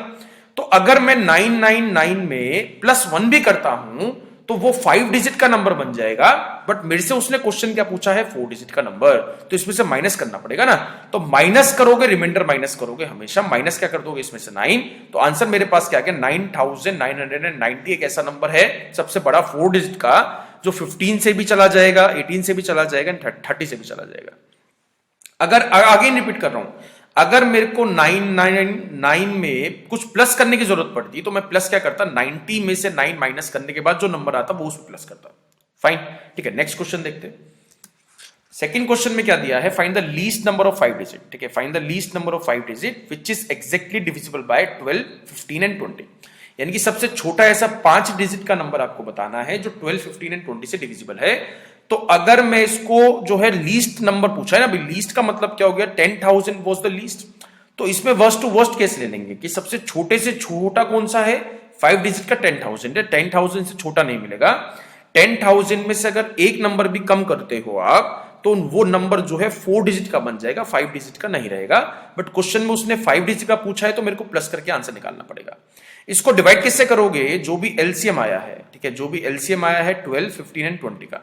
तो अगर मैं 999 में +1 भी करता हूं तो वो 5 डिजिट का नंबर बन जाएगा, बट मेरे से उसने क्वेश्चन क्या पूछा है 4 डिजिट का नंबर, तो इसमें से माइनस करना पड़ेगा ना। तो माइनस करोगे, रिमाइंडर माइनस करोगे हमेशा, माइनस क्या कर दोगे इसमें से 9। तो आंसर मेरे पास क्या है 9990, एक ऐसा नंबर है सबसे बड़ा 4 डिजिट का जो 15 से भी चला जाएगा, 18 से भी चला जाएगा, 30 से भी चला जाएगा। अगर आगे रिपीट कर रहा हूं, अगर मेरे को 999 में कुछ प्लस करने की जरूरत पड़ती तो मैं प्लस क्या करता, 90 में से 9 माइनस करने के बाद जो नंबर आता वो उसमें प्लस करता। फाइन, ठीक है। नेक्स्ट क्वेश्चन देखते हैं। सेकंड क्वेश्चन में क्या दिया है, find the least number of 5 digit, ठीक है। Find the least number of 5 digit which is exactly divisible by 12, 15 and 20, यानी कि सबसे छोटा ऐसा 5 डिजिट का नंबर आपको बताना है जो 12, 15 एंड 20 से डिविजिबल है। तो अगर मैं इसको जो है लीस्ट नंबर पूछा है ना, लीस्ट का मतलब क्या हो गया, 10,000 वाज द लीस्ट। तो इसमें वर्स्ट टू वर्स्ट केस ले लेंगे कि सबसे छोटे से छोटा कौन सा है, 5 डिजिट का 10,000 है, 10,000 से छोटा नहीं मिलेगा। 10,000 में से अगर एक नंबर भी कम करते हो आप तो वो नंबर जो है 4 डिजिट का बन जाएगा, 5 डिजिट का नहीं रहेगा। बट क्वेश्चन में उसने 5 डिजिट का पूछा है तो मेरे को प्लस करके आंसर निकालना पड़ेगा। इसको डिवाइड किससे करोगे, जो भी एलसीएम आया है, ठीक है, जो भी एलसीएम आया है 12, 15 एंड 20 का,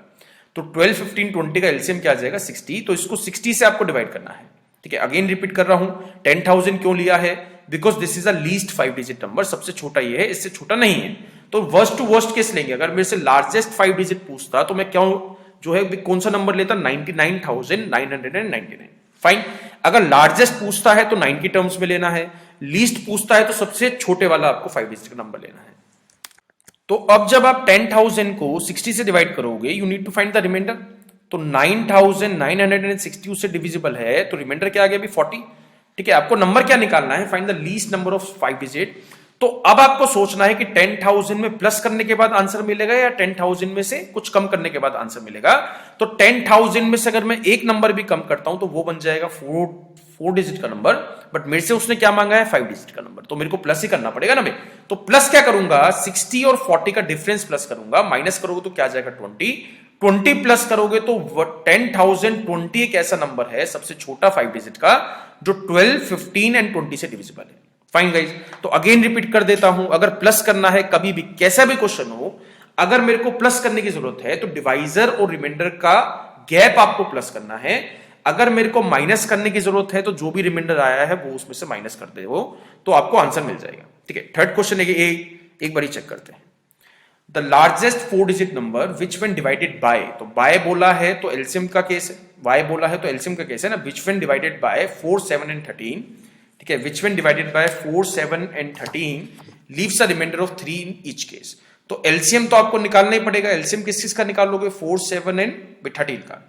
तो 12, 15, 20 का एलसीएम क्या आ जाएगा 60, तो इसको 60 से आपको डिवाइड करना है। ठीक है, अगेन रिपीट कर रहा हूं, 10,000 क्यों लिया है, because this is a least 5 digit number, सबसे छोटा ये है, इससे छोटा नहीं है। तो वर्स्ट टू वर्स्ट केस लेंगे, अगर मेरे से लार्जेस्ट 5 डिजिट पूछता तो मैं क्यों जो है कौन सा नंबर लेता, 99,999। फाइन, अगर लार्जेस्ट पूछता है तो 9 की टर्म्स में लेना है, लीस्ट पूछता है तो सबसे छोटे वाला आपको 5 डिजिट का नंबर लेना है। तो अब जब आप 10,000 को 60 से डिवाइड करोगे, you need to find the remainder. तो 9,960 उससे डिविजिबल है, तो रिमाइंडर क्या आ गया अभी 40। ठीक है, आपको नंबर क्या निकालना है, find the least number of 5 digit. तो अब आपको सोचना है कि 10,000 में प्लस करने के बाद आंसर मिलेगा या 10,000 में से कुछ कम करने के बाद आंसर मिलेगा। तो 10,000 में से अगर मैं एक नंबर भी कम करता हूं तो वो बन जाएगा 4 डिजिट का नंबर, बट मेरे से उसने क्या मांगा है 5 डिजिट का नंबर, तो मेरे को प्लस ही करना पड़ेगा ना मैं। तो प्लस क्या करूंगा, 60 और 40 का डिफरेंस प्लस करूंगा, माइनस करोगे तो क्या जाएगा 20 प्लस करोगे तो 10,020 एक ऐसा नंबर है सबसे छोटा 5 डिजिट का जो 12, 15 एंड 20 से डिविजिबल है। फाइन गाइस, तो अगेन रिपीट कर देता हूं, अगर प्लस करना है कभी भी कैसा भी क्वेश्चन हो, अगर मेरे को प्लस करने की जरूरत है तो डिवाइजर और रिमाइंडर का गैप आपको प्लस करना है। अगर मेरे को माइनस करने की जरूरत है तो जो भी रिमाइंडर आया है वो उसमें से माइनस कर दे, वो तो आपको आंसर मिल जाएगा। ठीक है, थर्ड क्वेश्चन है, एक बार चेक करते हैं। The largest 4 digit number which when divided by, तो बाय बोला है तो एलसीएम का केस है, बाय बोला है तो एलसीएम का केस है ना, which when divided by 4, 7 and 13। ठीक है, which when divided by 4, 7 and 13 leaves a remainder of 3 in each case. तो एलसीएम तो आपको निकालना ही पड़ेगा, एलसीएम किस चीज का निकालोगे 4, 7 एंड 13 का।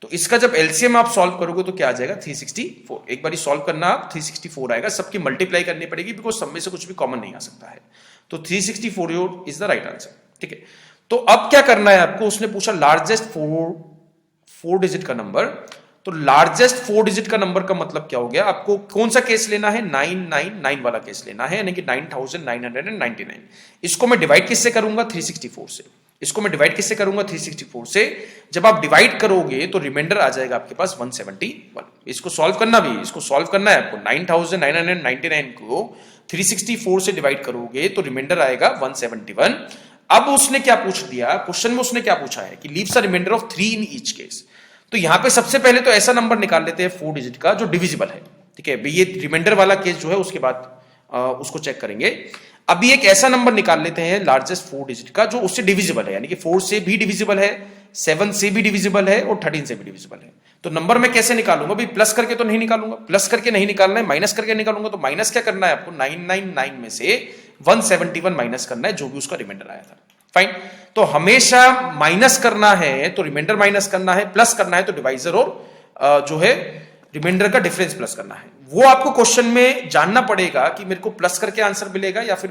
तो इसका जब एलसीएम आप सॉल्व करोगे तो क्या आ जाएगा 364। एक बार सॉल्व करना आप 364 आएगा, सबकी मल्टीप्लाई करनी पड़ेगी बिकॉज सब में से कुछ भी कॉमन नहीं आ सकता है। तो 364 इज द राइट आंसर। ठीक है, तो अब क्या करना है आपको, उसने पूछा लार्जेस्ट 4 डिजिट का नंबर। तो लार्जेस्ट 4 डिजिट का नंबर का मतलब क्या हो गया, आपको कौन सा केस लेना है 999 वाला केस लेना है, यानी कि 9,999। इसको मैं डिवाइड किससे करूंगा 364 से, इसको मैं डिवाइड किससे करूंगा 364 से। जब आप डिवाइड करोगे तो रिमाइंडर आ जाएगा आपके पास 171। इसको सॉल्व करना भी, इसको सॉल्व करना है आपको, 9,999 को 364 से डिवाइड करोगे तो रिमाइंडर आएगा 171। अब उसने क्या पूछ दिया क्वेश्चन में, उसने क्या पूछा है कि leaves a remainder of 3 in each case. तो यहां पे सबसे पहले तो ऐसा नंबर निकाल लेते हैं 4 डिजिट का जो डिविजिबल है। ठीक है, ये रिमाइंडर वाला केस जो है उसके बाद उसको चेक करेंगे। अभी एक ऐसा नंबर निकाल लेते हैं लार्जेस्ट 4 डिजिट का जो उससे डिविजिबल है, यानी कि 4 से भी डिविजिबल है, 7 से भी डिविजिबल है और 13 से भी डिविजिबल है। तो नंबर मैं कैसे निकालूंगा भाई, प्लस करके तो नहीं निकालूंगा, प्लस करके नहीं निकालना है, माइनस करके निकालूंगा। तो माइनस क्या करना है आपको, 999 में से 171 माइनस करना है जो भी उसका रिमाइंडर आया था। फाइन, तो हमेशा माइनस करना है तो रिमाइंडर माइनस करना है, प्लस करना है तो डिवाइजर और जो है रिमाइंडर का डिफरेंस प्लस करना है। वो आपको क्वेश्चन में जानना पड़ेगा कि मेरे को प्लस करके आंसर मिलेगा या फिर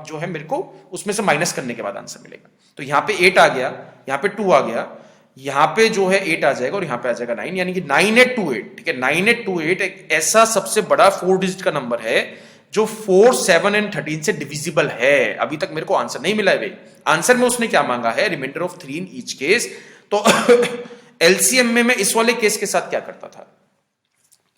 जो है मेरे को उसमें से माइनस करने के बाद आंसर मिलेगा। तो यहां पे 8 आ गया, यहां पे 2 आ गया, यहां पे जो है 8 आ जाएगा और यहां पे आ जाएगा 9, यानी कि 9828। ठीक है, 9828 एक ऐसा सबसे बड़ा 4 डिजिट का नंबर है जो 4, 7 एंड 13 से डिविजिबल है। अभी तक मेरे को आंसर नहीं मिला है भाई। आंसर में उसने क्या मांगा है, remainder of 3 in each case. तो एलसीएम में मैं इस वाले केस के साथ क्या करता था,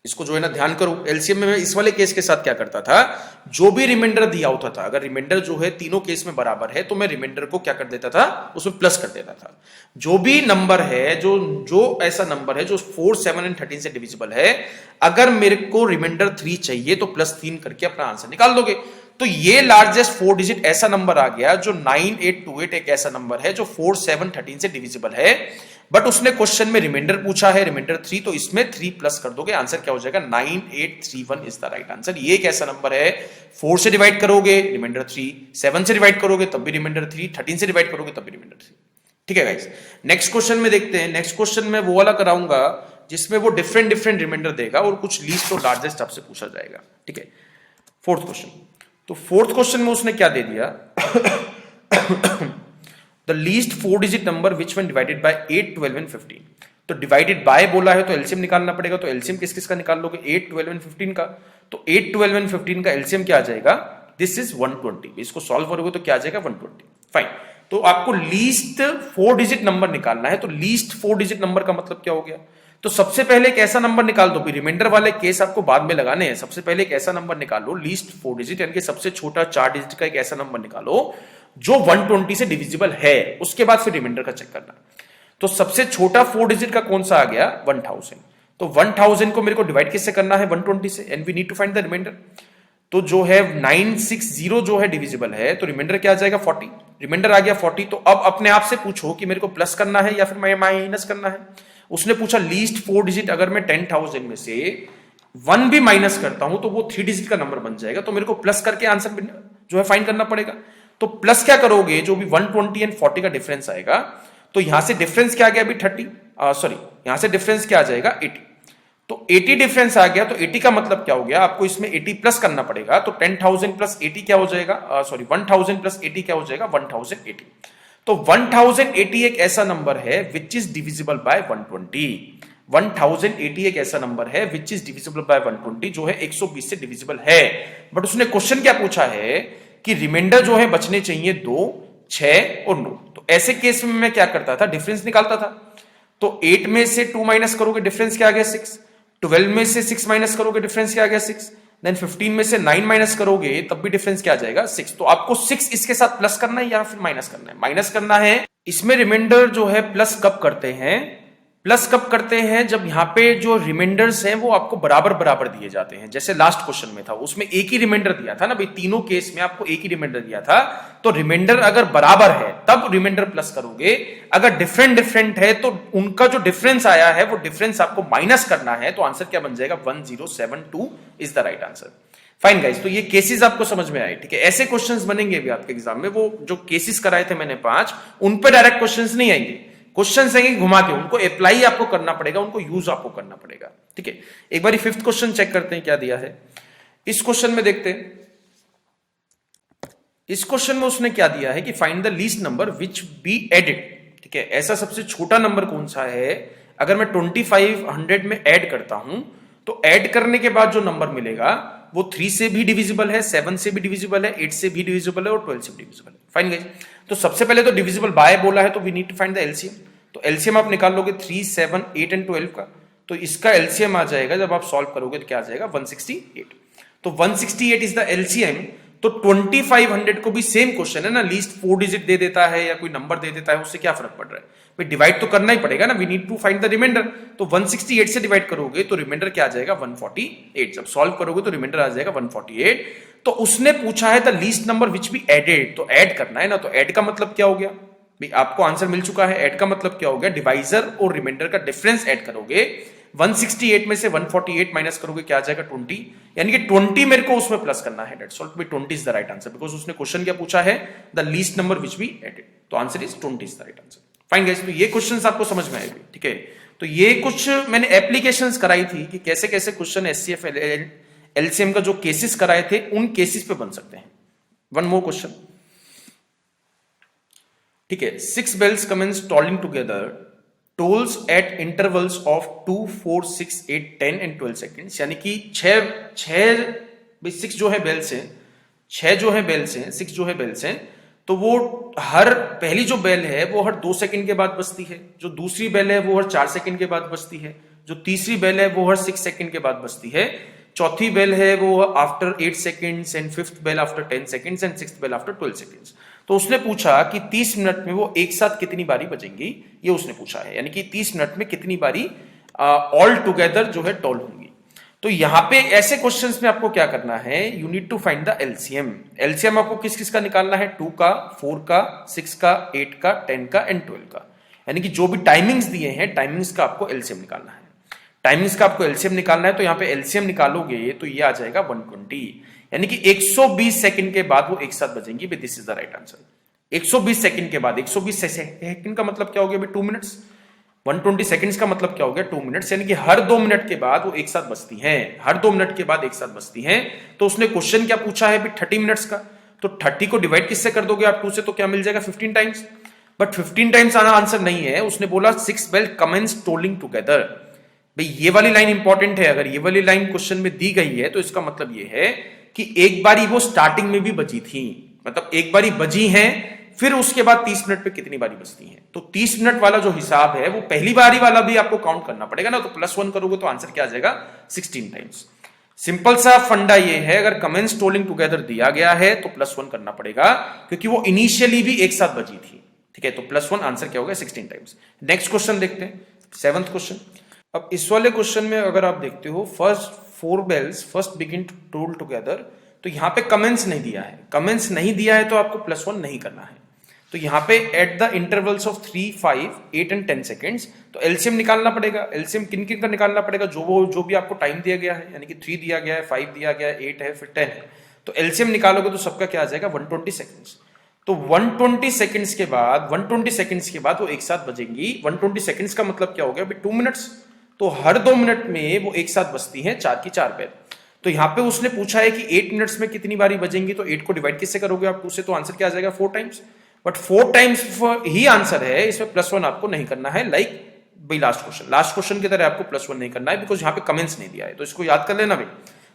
इसको जो है ना ध्यान करो, एलसीएम में मैं इस वाले केस के साथ क्या करता था, जो भी रिमाइंडर दिया होता था, अगर रिमाइंडर जो है तीनों केस में बराबर है तो मैं रिमाइंडर को क्या कर देता था, उसमें प्लस कर देता था। जो भी नंबर है, जो ऐसा नंबर है जो 4, 7 एंड 13 से डिविजिबल है, अगर मेरे को रिमाइंडर 3 चाहिए तो +3 करके अपना आंसर निकाल दोगे। तो ये लार्जेस्ट 4 डिजिट ऐसा नंबर आ गया जो 9828 एक ऐसा नंबर है जो 4, 7, 13 से डिविजिबल है। बट उसने क्वेश्चन में रिमाइंडर पूछा है, रिमाइंडर 3, तो इसमें 3 प्लस कर दोगे, आंसर क्या हो जाएगा 9831 इज द राइट आंसर। ये एक ऐसा नंबर है 4 से डिवाइड करोगे रिमाइंडर 3, 7 से डिवाइड करोगे तब भी रिमाइंडर 3, 13 से डिवाइड करोगे तब भी रिमाइंडर 3। ठीक है गाइस, नेक्स्ट क्वेश्चन में देखते हैं। नेक्स्ट क्वेश्चन में वो वाला कराऊंगा जिसमें वो डिफरेंट रिमाइंडर देगा और कुछ लीस्ट और लार्जेस्ट आपसे पूछा जाएगा। ठीक है, फोर्थ क्वेश्चन। तो फोर्थ क्वेश्चन में उसने क्या दे दिया, the least 4 digit number which one divided by 8, 12 and 15। तो डिवाइडेड बाय बोला है तो एलसीएम निकालना पड़ेगा। तो एलसीएम किस किस का निकाल लोगे, 8, 12 एंड 15 का। तो 8, 12 एंड 15 का एलसीएम क्या आ जाएगा, दिस इज 120। इसको सॉल्व करोगे तो क्या आ जाएगा 120। फाइन, तो आपको लीस्ट 4 डिजिट नंबर निकालना है। तो लीस्ट 4 डिजिट नंबर का मतलब क्या हो गया, तो सबसे पहले एक ऐसा नंबर निकाल दो, रिमाइंडर वाले केस आपको बाद में लगाने हैं। सबसे पहले एक ऐसा नंबर निकालो लीस्ट 4 डिजिट, यानी कि सबसे छोटा 4 डिजिट का एक ऐसा नंबर निकालो जो 120 से डिविजिबल है, उसके बाद फिर रिमाइंडर का चेक करना। तो सबसे छोटा 4 डिजिट का कौन सा आ गया? 1000। तो 1000 को मेरे को डिवाइड किससे करना है? 120 से, and we need to find the remainder. तो जो है 960 जो है डिविजिबल है, तो रिमाइंडर क्या आ जाएगा? 40। रिमाइंडर आ गया 40। तो अब अपने आप से पूछो कि मेरे को प्लस करना है या फिर माइनस करना है। उसने पूछा लीस्ट 4 डिजिट, अगर मैं 10,000 में से 1 भी माइनस करता हूं तो वो 3 डिजिट का नंबर बन जाएगा, तो मेरे को प्लस करके आंसर जो है फाइंड करना पड़ेगा। तो प्लस क्या करोगे? जो भी 120 एंड 40 का डिफरेंस आएगा, तो यहां से डिफरेंस क्या आ गया अभी? 30, सॉरी, यहां से डिफरेंस क्या आ जाएगा? 80। तो 80 डिफरेंस आ गया, तो 80 का मतलब क्या हो गया? आपको इसमें 80 प्लस करना पड़ेगा। तो 10,000 प्लस 80 क्या हो जाएगा? सॉरी, 1000 प्लस 80 क्या हो जाएगा? 1080। तो 1080 एक ऐसा नंबर है विच इज डिविजिबल बाय 120। 1080 एक ऐसा नंबर है विच इज डिविजिबल बाय 120, जो है 120 से डिविजिबल है। बट उसने क्वेश्चन क्या पूछा है कि रिमाइंडर जो है बचने चाहिए 2, 6 और 9। तो ऐसे केस में मैं क्या करता था? डिफरेंस निकालता था। तो 8 में से 2 माइनस करोगे, डिफरेंस क्या आ गया? 6। 12 में से 6 माइनस करोगे, डिफरेंस क्या आ गया? 6। देन 15 में से 9 माइनस करोगे, तब भी डिफरेंस क्या आ जाएगा? 6। तो आपको 6 इसके साथ प्लस करना है या फिर माइनस करना है? माइनस करना है। इसमें रिमाइंडर जो है प्लस कब करते हैं? प्लस कब करते हैं? जब यहां पे जो रिमाइंडर्स हैं वो आपको बराबर बराबर दिए जाते हैं। जैसे लास्ट क्वेश्चन में था, उसमें एक ही रिमाइंडर दिया था ना भाई, तीनों केस में आपको एक ही रिमाइंडर दिया था। तो रिमाइंडर अगर बराबर है तब रिमाइंडर प्लस करोगे, अगर डिफरेंट डिफरेंट है तो उनका जो डिफरेंस आया है वो डिफरेंस आपको माइनस करना है। तो आंसर क्या बन जाएगा? 1072 is the right answer. Fine guys, तो ये केसेस आपको समझ में आए, ठीक है। ऐसे क्वेश्चंस बनेंगे भी आपके एग्जाम में। वो जो केसेस कराए थे मैंने 5, उन पर डायरेक्ट क्वेश्चंस नहीं आएंगे, क्वेश्चन आएंगे घुमा के, उनको अप्लाई आपको करना पड़ेगा, उनको यूज आपको करना पड़ेगा, ठीक है। एक बार 5th क्वेश्चन चेक करते हैं क्या दिया है। इस क्वेश्चन में देखते हैं, इस क्वेश्चन में उसने क्या दिया है कि find the least number which be added, ठीक है। ऐसा सबसे छोटा नंबर कौन सा है? अगर मैं 2500 में ऐड करता हूं तो ऐड करने के बाद जो नंबर मिलेगा वो 3 से भी डिविजिबल है, 7 से भी डिविजिबल है, 8 से भी डिविजिबल है और 12 से भी डिविजिबल है। फाइन गाइस, तो सबसे पहले तो डिविजिबल बाय बोला है, तो we need to find the LCM. तो एलसीएम आप निकाल लोगे 3, 7, 8 एंड 12 का। तो इसका एलसीएम आ जाएगा, जब आप सॉल्व करोगे तो क्या आ जाएगा? 168। तो 168 इज द एलसीएम। तो 2500 को भी सेम क्वेश्चन है ना, लीस्ट 4 डिजिट दे देता है या कोई नंबर दे देता है, उससे क्या फर्क पड़ रहा है भाई? डिवाइड तो करना ही पड़ेगा ना, we need to find the remainder. तो 168 से डिवाइड करोगे तो रिमाइंडर क्या आ जाएगा? 148। जब सॉल्व करोगे तो रिमाइंडर आ जाएगा 148। तो उसने पूछा है the least number which be added, तो ऐड करना है ना। तो ऐड का मतलब क्या हो गया भाई? आपको आंसर मिल चुका है। ऐड का मतलब क्या हो गया? डिवाइजर और रिमाइंडर का डिफरेंस ऐड करोगे। 168 में से 148 माइनस करोगे, क्या आ जाएगा? 20। यानी कि 20 मेरे को उसमें प्लस करना है। That's all. 20 is the right answer, because उसने क्वेश्चन क्या पूछा है? The least number which be added. तो answer is 20 is the right answer. Fine guys, तो ये क्वेश्चंस आपको समझ में आएगी, ठीक है। तो ये कुछ मैंने एप्लीकेशंस कराई थी कि कैसे कैसे क्वेश्चन एचसीएफ एलसीएम का जो केसेस कराए थे उन केसेस पे बन सकते हैं। वन मोर क्वेश्चन, ठीक है। 6 bells commence tolling together, tolls at intervals of 2, 4, 6, 8, 10 and 12 seconds। यानी कि 6 जो है बेल्स हैं, 6 जो है बेल्स हैं, 6 जो है बेल्स हैं, तो वो हर पहली जो बेल है वो हर 2 सेकंड के बाद बजती है, जो दूसरी बेल है वो हर 4 सेकंड के बाद बजती है, जो तीसरी बेल है वो हर 6 सेकंड के बाद बजती है, चौथी बेल है वो after 8 seconds and 5th bell after 10 seconds and 6th bell after 12 seconds. तो उसने पूछा कि 30 मिनट में वो एक साथ कितनी बारी बजेंगी, ये उसने पूछा है। यानी कि 30 मिनट में कितनी बारी ऑल टुगेदर जो है टोल होंगी। तो यहां पे ऐसे क्वेश्चंस में आपको क्या करना है? You need to find the LCM. LCM आपको किस किस का निकालना है? 2 का, 4 का, 6 का, 8 का, 10 का एंड 12 का। यानी कि जो भी टाइमिंग्स दिए हैं, टाइमिंग्स का आपको एलसीएम निकालना है। टाइमिंग्स का आपको एलसीएम निकालना है, तो यहां पे एलसीएम निकालोगे तो ये आ जाएगा 120। यानी कि 120 सेकंड के बाद वो एक साथ बजेंगी। This is the right answer. 120 second के बाद, 120 सेकंड का मतलब क्या हो गया? 2 मिनट्स। 120 सेकंड्स का मतलब क्या हो गया? 2 मिनट्स। यानी कि हर 2 मिनट के बाद वो एक साथ बजती हैं, हर 2 मिनट के बाद एक साथ बजती हैं। तो उसने क्वेश्चन क्या पूछा है? 30 मिनट्स का। तो 30 को डिवाइड किससे कर दोगे आप? 2 से, तो क्या मिल जाएगा? 15 टाइम्स। बट 15 टाइम्स आना आंसर नहीं है। उसने बोला 6 बेल कमेंस टोलिंग टुगेदर। भाई ये वाली लाइन इंपॉर्टेंट है। अगर ये वाली लाइन क्वेश्चन में दी गई है तो इसका मतलब ये है कि एक बारी वो स्टार्टिंग में भी बजी थी, मतलब एक बारी बजी हैं, फिर उसके बाद 30 मिनट पे कितनी बारी बजती हैं। तो 30 मिनट वाला जो हिसाब है वो पहली बारी वाला भी आपको काउंट करना पड़ेगा ना। तो +1 करोगे तो आंसर क्या आ जाएगा? 16 टाइम्स। सिंपल सा फंडा ये है, अगर कमेंस टोलिंग टुगेदर दिया गया है तो +1 करना पड़ेगा, क्योंकि वो इनिशियली भी एक साथ बजी थी, ठीक है, तो +1 आंसर क्या होगा 16 टाइम्स। नेक्स्ट क्वेश्चन देखते हैं, 7th क्वेश्चन। अब इस वाले क्वेश्चन में अगर आप देखते हो first 4 bells first begin to toll together, तो यहाँ पे कमेंस नहीं दिया है, कमेंस नहीं दिया है तो आपको +1 नहीं करना है। तो यहाँ पे at the intervals of 3, 5, 8 and 10 seconds, तो एलसीएम निकालना पड़ेगा। एलसीएम किन किन का निकालना पड़ेगा, जो भी आपको टाइम दिया गया है, यानी कि 3 दिया गया है, 5 दिया गया है, 8 है, फिर 10 है, तो एलसीएम निकालोगे तो सबका क्या आ जाएगा 120 सेकेंड्स। तो 120 सेकेंड्स के बाद 120 सेकेंड्स के बाद वो एक साथ बजेंगी। 120 सेकेंड्स का मतलब क्या हो गया, अभी 2 मिनट्स, तो हर 2 मिनट में वो एक साथ बजती हैं 4 की 4 बेल। तो यहाँ पे उसने पूछा है कि 8 मिनट्स में कितनी बारी बजेंगी, तो 8 को डिवाइड किससे करोगे आप 2 से, तो आंसर क्या आ जाएगा 4 times. But 4 times he answer है, इसमें +1 आपको नहीं करना है। लाइक भाई लास्ट क्वेश्चन की तरह आपको +1 नहीं करना है, बिकॉज यहाँ पे कमेंट्स नहीं दिया है। तो इसको याद कर लेना भाई,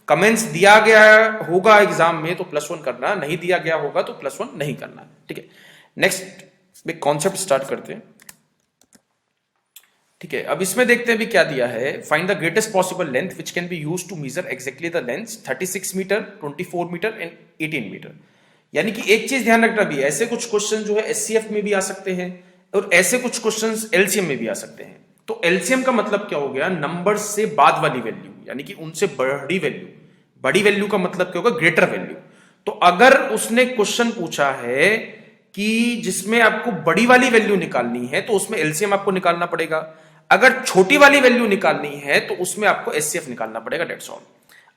कमेंट्स दिया गया होगा एग्जाम में तो +1 करना, नहीं दिया गया होगा तो +1 नहीं करना। ठीक है, नेक्स्ट कॉन्सेप्ट स्टार्ट करते हैं। ठीक है, अब इसमें देखते हैं भी क्या दिया है। Find the greatest possible length which can be used to measure exactly the length 36 metre, 24 metre and 18 metre. यानी कि एक चीज ध्यान रखना भी, ऐसे कुछ क्वेश्चन जो है एचसीएफ में भी आ सकते हैं और ऐसे कुछ क्वेश्चंस एलसीएम में भी आ सकते हैं। तो एलसीएम का मतलब क्या हो गया, नंबर से बाद वाली वैल्यू, यानी कि उनसे बड़ी वैल्यू। बड़ी वैल्यू का मतलब क्या होगा, ग्रेटर वैल्यू। तो अगर उसने क्वेश्चन पूछा है कि जिसमें आपको बड़ी वाली वैल्यू निकालनी है तो उसमें एलसीएम आपको निकालना पड़ेगा। अगर छोटी वाली वैल्यू निकालनी है तो उसमें आपको एचसीएफ निकालना पड़ेगा, डेट्स ऑल।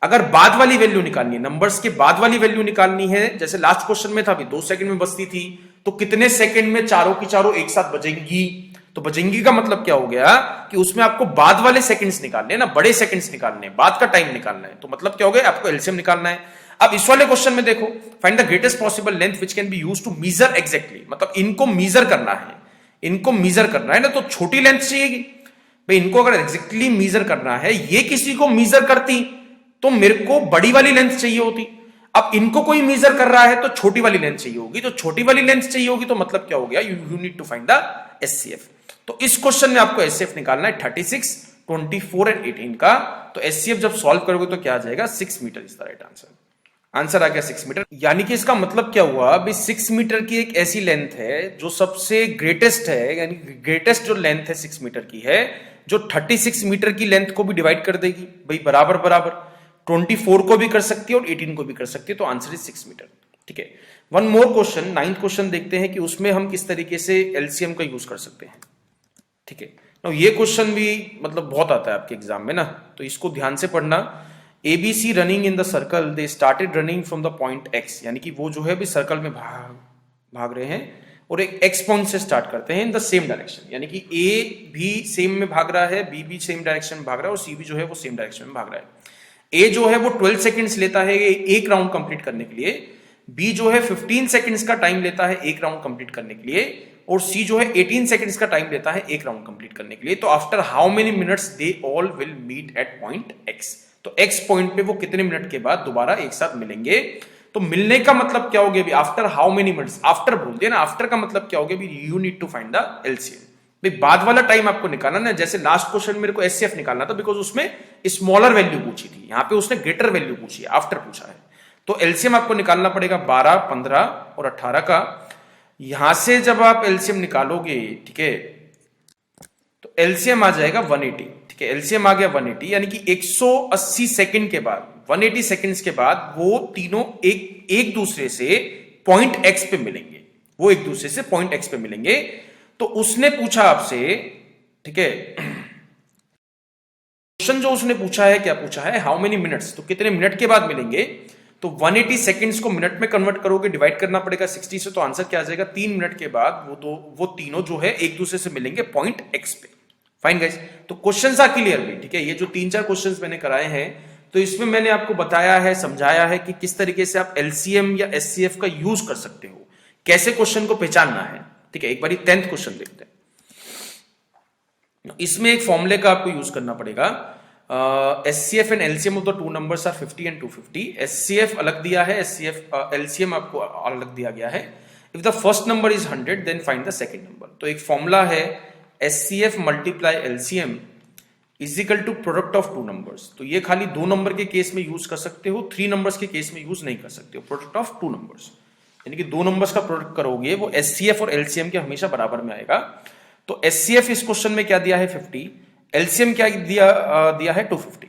अगर बाद वाली वैल्यू निकालनी है, नंबर्स के बाद वाली वैल्यू निकालनी है, जैसे लास्ट क्वेश्चन में था भी 2 सेकंड में बजती थी, तो कितने सेकंड में चारों की चारों एक साथ बजेंगी। तो बजेंगी का मतलब क्या हो गया कि उसमें आपको बाद वाले सेकंड्स निकालने हैं ना, बड़े सेकंड्स निकालने हैं, बाद का टाइम निकालना है। तो मतलब क्या हो गया, आपको एलसीएम निकालना है। अब इस वाले क्वेश्चन में देखो, find the greatest possible length which can be used to measure exactly, मतलब इनको मेजर करना है, इनको मेजर करना है ना, तो छोटी लेंथ चाहिएगी भाई। इनको अगर एग्जैक्टली मेजर करना है, ये किसी को मेजर करती तो मेरे को बड़ी वाली लेंथ चाहिए होती। अब इनको कोई मेजर कर रहा है तो छोटी वाली लेंथ चाहिए होगी, तो छोटी वाली लेंथ चाहिए होगी, तो मतलब क्या हो गया, you need to find the HCF. तो इस क्वेश्चन में आपको एचसीएफ निकालना है 36, 24 एंड 18 का। तो एचसीएफ जब सॉल्व करोगे तो क्या आ जाएगा, 6 metre is the right answer. Answer आ गया 6 मीटर। यानी कि इसका मतलब क्या हुआ, अभी 6 मीटर की एक ऐसी लेंथ है जो सबसे ग्रेटेस्ट है, यानी ग्रेटेस्ट जो लेंथ है 6 मीटर की है, जो 36 मीटर की लेंथ को भी डिवाइड कर देगी भाई, बराबर बराबर 24 को भी कर सकती है और 18 को भी कर सकती है। तो आंसर इज 6 मीटर। ठीक है, one more question, 9th question देखते हैं कि उसमें हम किस तरीके से एलसीएम का यूज कर सकते हैं। ठीक है, तो ये क्वेश्चन भी मतलब बहुत आता है आपके एग्जाम में ना, तो इसको ध्यान से पढ़ना। ABC running in the circle, they started running from the point x, यानी कि वो जो है अभी सर्कल में भाग रहे हैं और एक एक्स पॉइंट से स्टार्ट करते हैं इन द सेम डायरेक्शन, यानी कि ए भी सेम में भाग रहा है, बी भी सेम डायरेक्शन में भाग रहा है और सी भी जो है वो सेम डायरेक्शन में भाग रहा है। ए जो है वो 12 सेकंड्स लेता है एक राउंड कंप्लीट करने के लिए, बी जो है 15 सेकंड्स का टाइम लेता है एक राउंड कंप्लीट करने के लिए, और सी जो है 18 सेकंड्स का टाइम लेता है एक राउंड कंप्लीट करने के लिए। तो after how many minutes they all will meet at point x, तो एक्स पॉइंट पे वो कितने मिनट के बाद दोबारा एक साथ मिलेंगे। तो मिलने का मतलब क्या हो गया, after how many minutes, after बोल दिया ना, आफ्टर का मतलब क्या हो गया, you need to find the LCM. भाई बाद वाला टाइम आपको निकालना ना, जैसे लास्ट क्वेश्चन मेरे को एचसीएफ निकालना था बिकॉज उसमें स्मॉलर वैल्यू पूछी थी, यहाँ पे उसने ग्रेटर वैल्यू पूछी है, आफ्टर पूछा है। तो एलसीएम आपको निकालना पड़ेगा 12, 15 और 18 का। यहां से जब आप एलसीएम निकालोगे, ठीक है, तो एलसीएम आ जाएगा 180। ठीक है, एलसीएम आ गया 180, यानी कि 180 सेकंड के बाद, 180 सेकंड्स के बाद वो तीनों एक दूसरे से पॉइंट एक्स पे मिलेंगे, वो एक दूसरे से पॉइंट एक्स पे मिलेंगे। तो उसने पूछा आपसे, ठीक है, क्वेश्चन जो उसने पूछा है, क्या पूछा है, हाउ मेनी मिनट्स, तो कितने मिनट के बाद मिलेंगे। तो 180 सेकंड्स को मिनट में कन्वर्ट करोगे, डिवाइड करना पड़ेगा 60 से, तो आंसर क्या आ जाएगा, 3 मिनट के बाद वो तीनों जो है एक दूसरे से मिलेंगे पॉइंट एक्स पे। फाइन गाइस, तो क्वेश्चंस आर क्लियर भी। ठीक है, ये जो 3-4 क्वेश्चंस मैंने कराए हैं, तो इसमें मैंने आपको बताया है, समझाया है कि किस तरीके से आप एलसीएम या एचसीएफ का यूज कर सकते हो, कैसे क्वेश्चन को पहचानना है। ठीक है, एक बार 10th क्वेश्चन देखते हैं। इसमें एक फॉर्मूले का आपको यूज करना पड़ेगा। HCF and LCM of the two numbers are 50 and 250। HCF अलग दिया है, एलसीएम आपको अलग दिया गया है। If the first number is 100 then find the second number. तो एक फॉर्मूला है HCF multiply LCM is equal to product of two numbers. तो ये खाली 2 नंबर के केस में यूज कर सकते हो, 3 नंबर्स के केस में यूज नहीं कर सकते हो, प्रोडक्ट ऑफ 2 नंबर्स। यानी कि दो नंबर्स का प्रोडक्ट करोगे वो एचसीएफ और एलसीएम के हमेशा बराबर में आएगा। तो एचसीएफ इस क्वेश्चन में क्या दिया है 50, एलसीएम क्या दिया है 250,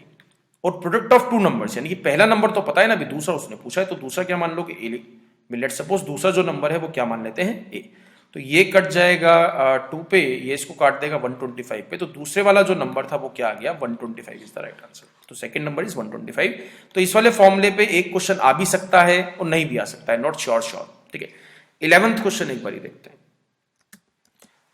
और प्रोडक्ट ऑफ टू नंबर्स यानी कि पहला नंबर तो पता है ना, अभी दूसरा उसने पूछा है तो दूसरा क्या मान लो कि ए। लेट सपोज दूसरा जो नंबर है वो क्या मान लेते हैं ए, तो ये कट जाएगा 2 पे, ये इसको काट देगा 125 पे, तो दूसरे वाला जो नंबर था वो क्या आ गया 125 इज द राइट आंसर। तो सेकंड नंबर इज 125। तो इस वाले फॉर्मूले पे एक क्वेश्चन आ भी सकता है और नहीं भी आ सकता है, नॉट श्योर। ठीक है, 11th क्वेश्चन एक बार देखते हैं।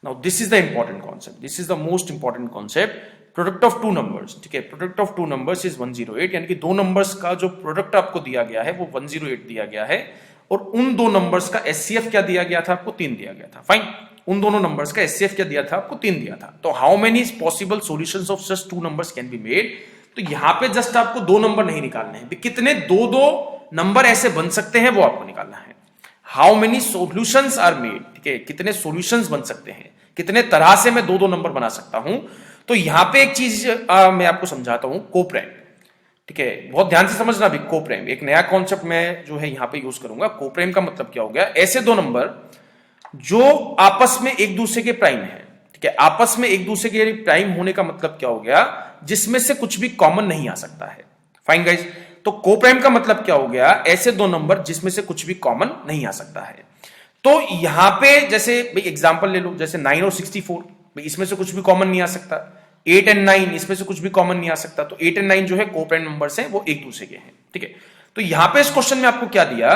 Now this is the important concept, this is the most important concept, product of two numbers. ठीक है, product of two numbers is 108, यानी कि दो नंबर्स का जो प्रोडक्ट आपको दिया गया है वो 108 दिया गया है, और उन दो नंबर्स का एचसीएफ क्या दिया गया था आपको 3 दिया गया था। फाइन, उन दोनों नंबर्स का एचसीएफ क्या दिया था आपको 3 दिया था। तो how many possible solutions of just two numbers can be made, तो यहां पे जस्ट आपको दो नंबर नहीं निकालने हैं, कितने दो दो नंबर ऐसे बन सकते हैं वो आपको निकालना है। How many solutions are made, ठीक है, कितने सॉल्यूशंस बन सकते हैं, कितने तरह से मैं दो दो नंबर बना सकता हूं। तो यहां पे एक चीज मैं आपको समझाता हूं, कोप्राइम। ठीक है, बहुत ध्यान से समझना भी, कोप्राइम एक नया कॉन्सेप्ट मैं जो है यहां पे यूज करूंगा। कोप्राइम का मतलब क्या हो गया, ऐसे दो नंबर जो आपस में एक दूसरे के प्राइम है। ठीक है, आपस में एक दूसरे के प्राइम होने का मतलब क्या हो गया, जिसमें से कुछ भी कॉमन नहीं आ सकता है। फाइन गाइस, तो कोप्राइम का मतलब क्या हो गया, ऐसे दो नंबर जिसमें से कुछ भी कॉमन नहीं आ सकता है। तो यहां पे जैसे एग्जांपल ले लो, जैसे 9 और 64, इसमें से कुछ भी कॉमन नहीं आ सकता। 8 और 9 इसमें से कुछ भी कॉमन नहीं आ सकता। तो 8 और 9 जो है कोप्राइम नंबर्स हैं, वो एक दूसरे के हैं। ठीक है, तो यहां पे इस क्वेश्चन में आपको क्या दिया,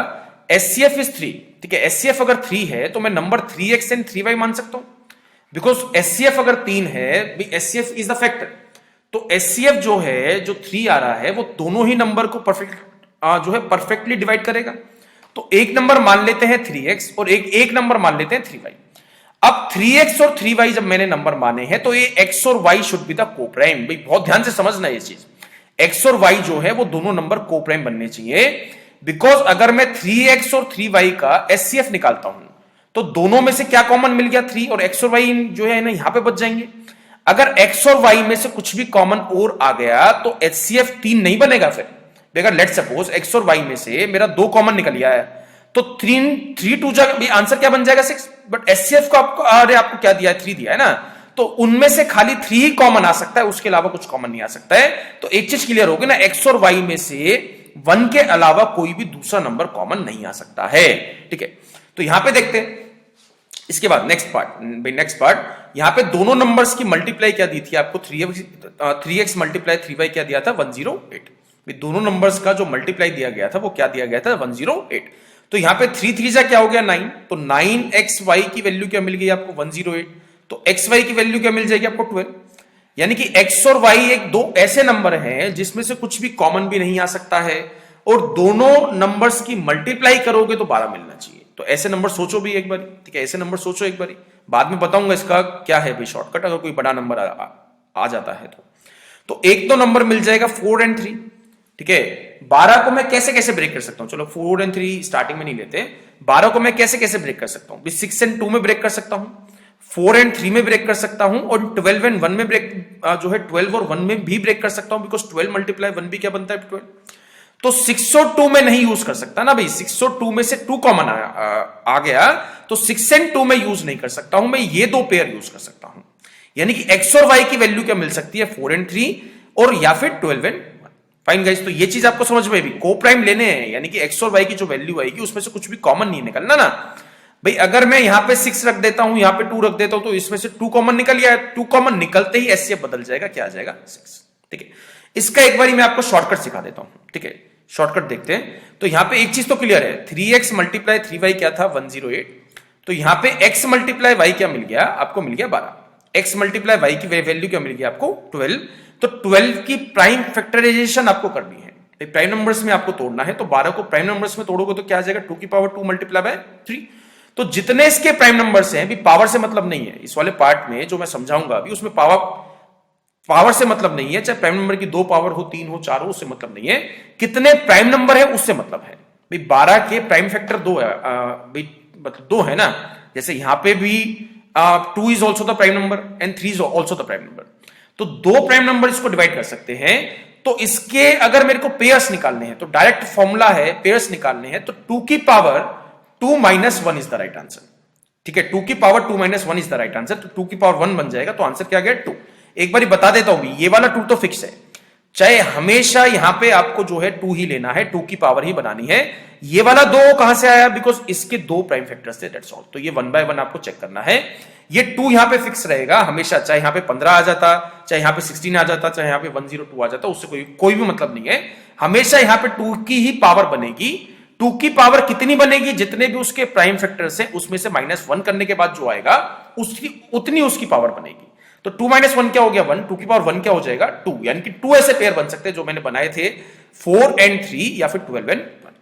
एचसीएफ इज 3। ठीक है, एचसीएफ अगर 3 है तो मैं नंबर 3x एंड 3y मान सकता हूं, बिकॉज एचसीएफ अगर 3 है, एचसीएफ इज द फैक्टर। तो एचसीएफ जो है, जो 3 आ रहा है, वो दोनों ही नंबर को जो है परफेक्टली डिवाइड करेगा। तो एक नंबर मान लेते हैं 3x और एक नंबर मान लेते हैं 3y। अब 3x और 3y जब मैंने नंबर माने हैं तो ये x और y should be the coprime. भाई बहुत ध्यान से समझना ये चीज, x और y जो है वो दोनों नंबर कोप्राइम बनने चाहिए, बिकॉज अगर मैं 3x और 3y का एचसीएफ निकालता हूं तो दोनों में से क्या कॉमन मिल गया, 3, और x और y जो है ना यहां पे बच जाएंगे। अगर x और y में से कुछ भी कॉमन और आ गया तो एचसीएफ 3 नहीं बनेगा। फिर अगर लेट सपोज x और y में से मेरा 2 कॉमन निकल गया है तो 3 2 जा आंसर क्या बन जाएगा 6, बट एचसीएफ को आपको क्या दिया है, 3 दिया है ना, तो उनमें से खाली 3 ही कॉमन आ सकता है, उसके अलावा कुछ कॉमन नहीं आ सकता है। तो एक चीज क्लियर होगी ना, x और y में से 1 के अलावा कोई भी दूसरा नंबर कॉमन नहीं आ सकता है। ठीक है, तो यहां पे देखते हैं। इसके बाद नेक्स्ट पार्ट, यहां पे दोनों नंबर्स की मल्टीप्लाई क्या दी थी आपको, 3x मल्टीप्लाई 3y क्या दिया था 108। दोनों नंबर्स का जो मल्टीप्लाई दिया गया था वो क्या दिया गया था 108। तो यहां पे 3 3 क्या हो गया 9, तो 9xy की वैल्यू क्या मिल गई आपको 108, तो xy की वैल्यू क्या मिल जाएगी आपको 12। यानी कि x और y एक दो ऐसे नंबर हैं जिसमें से कुछ भी कॉमन भी नहीं आ सकता है, और दोनों नंबर्स की मल्टीप्लाई करोगे तो 12 मिलना चाहिए। तो ऐसे नंबर सोचो भी एक बार, ठीक है, ऐसे नंबर सोचो एक बार, बाद में बताऊंगा इसका क्या है भाई शॉर्टकट, अगर कोई बड़ा नंबर आ जाता है तो एक तो नंबर मिल जाएगा 4 और 3। ठीक है, 12 को मैं कैसे कैसे ब्रेक कर सकता हूं, चलो 4 और 3 स्टार्टिंग में नहीं लेते, 12 को मैं कैसे कैसे ब्रेक कर सकता हूं, 6 और 2 में ब्रेक कर सकता हूं, 4 और 3 में ब्रेक कर सकता हूं, और 12 और 1 में ब्रेक जो है 12 और 1 में भी ब्रेक कर सकता हूं, बिकॉज 12 मल्टीप्लाई 1 भी क्या बनता है 12। तो 6 और 2 में नहीं यूज कर सकता ना भाई, 6 और 2 में से 2 कॉमन आ गया, तो 6 और 2 में यूज नहीं कर सकता हूं, मैं ये दो पेयर यूज कर सकता हूं। यानी कि x और y की वैल्यू क्या मिल सकती है 4 और 3, और या फिर 12 और 1। फाइन गाइस, तो ये चीज आपको समझ में भी, कोप्राइम लेने हैं, यानी कि x और y की जो वैल्यू आएगी उसमें से कुछ भी कॉमन नहीं निकलना ना भाई। अगर मैं यहां पे 6 रख देता हूं, यहां पे 2 रख देता हूं, तो इसमें से 2 कॉमन निकल गया, 2 कॉमन निकलते ही एचसीएफ बदल जाएगा, क्या आ जाएगा 6। ठीक है, इसका एक बार मैं आपको शॉर्टकट सिखा देता हूं। ठीक है, शॉर्टकट देखते हैं। तो यहां पे एक चीज तो क्लियर है, 3x मल्टीप्लाई 3y क्या था 108, तो यहां पे x मल्टीप्लाई y क्या मिल गया आपको, मिल गया 12, x मल्टीप्लाई y की वैल्यू क्या मिल गया आपको 12। तो 12 की प्राइम फैक्टराइजेशन आपको करनी है, प्राइम नंबर्स में आपको तोड़ना है, तो 12 को प्राइम नंबर्स में तोड़ोगे तो क्या आ जाएगा 2 की पावर 2 मल्टीप्लाई बाय 3। तो जितने इसके प्राइम नंबर्स हैं, भी पावर से मतलब नहीं है, इस वाले पार्ट में जो मैं समझाऊंगा अभी उसमें पावर से मतलब नहीं है, चाहे प्राइम नंबर की 2 पावर हो 3 हो 4 हो, उससे मतलब नहीं है, कितने प्राइम नंबर है उससे मतलब है। भाई 12 के प्राइम फैक्टर 2 है, मतलब 2 है ना, जैसे यहां पे भी 2 is also the prime number and 3 is also the prime number, तो 2 प्राइम नंबर इसको डिवाइड कर सकते हैं। तो इसके अगर मेरे को पेयर्स निकालने हैं तो डायरेक्ट फॉर्मूला है, पेयर्स निकालने हैं तो 2 की power 2 minus 1 is the right answer. ठीक है, 2 की power 2 minus 1 is the right answer, तो 2 की पावर 1 बन जाएगा, तो आंसर क्या गया 2। एक बार बता देता हूं, ये वाला 2 तो फिक्स है, चाहे हमेशा यहां पे आपको जो है 2 ही लेना है, 2 की पावर ही बनानी है। ये वाला 2 कहां से आया, बिकॉज इसके 2 प्राइम फैक्टर्स थे, दैट्स ऑल। तो ये 1 बाय 1 आपको चेक करना है। ये 2 यहां पे फिक्स रहेगा हमेशा, चाहे यहां पे 15 आ जाता, चाहे यहां पे 16 आ जाता, चाहे यहां पे 102 आ जाता, उससे कोई भी मतलब नहीं है। हमेशा यहां पे 2 की ही पावर बनेगी। 2 की पावर कितनी बनेगी, जितने भी उसके प्राइम फैक्टर्स हैं उसमें से -1 करने के बाद जो आएगा उसकी उतनी उसकी पावर बनेगी। तो 2 माइनस 1 क्या हो गया 1, 2 की पावर 1 क्या हो जाएगा 2, यानी कि 2 ऐसे पेयर बन सकते हैं जो मैंने बनाए थे 4 and 3 या फिर 12 and 1।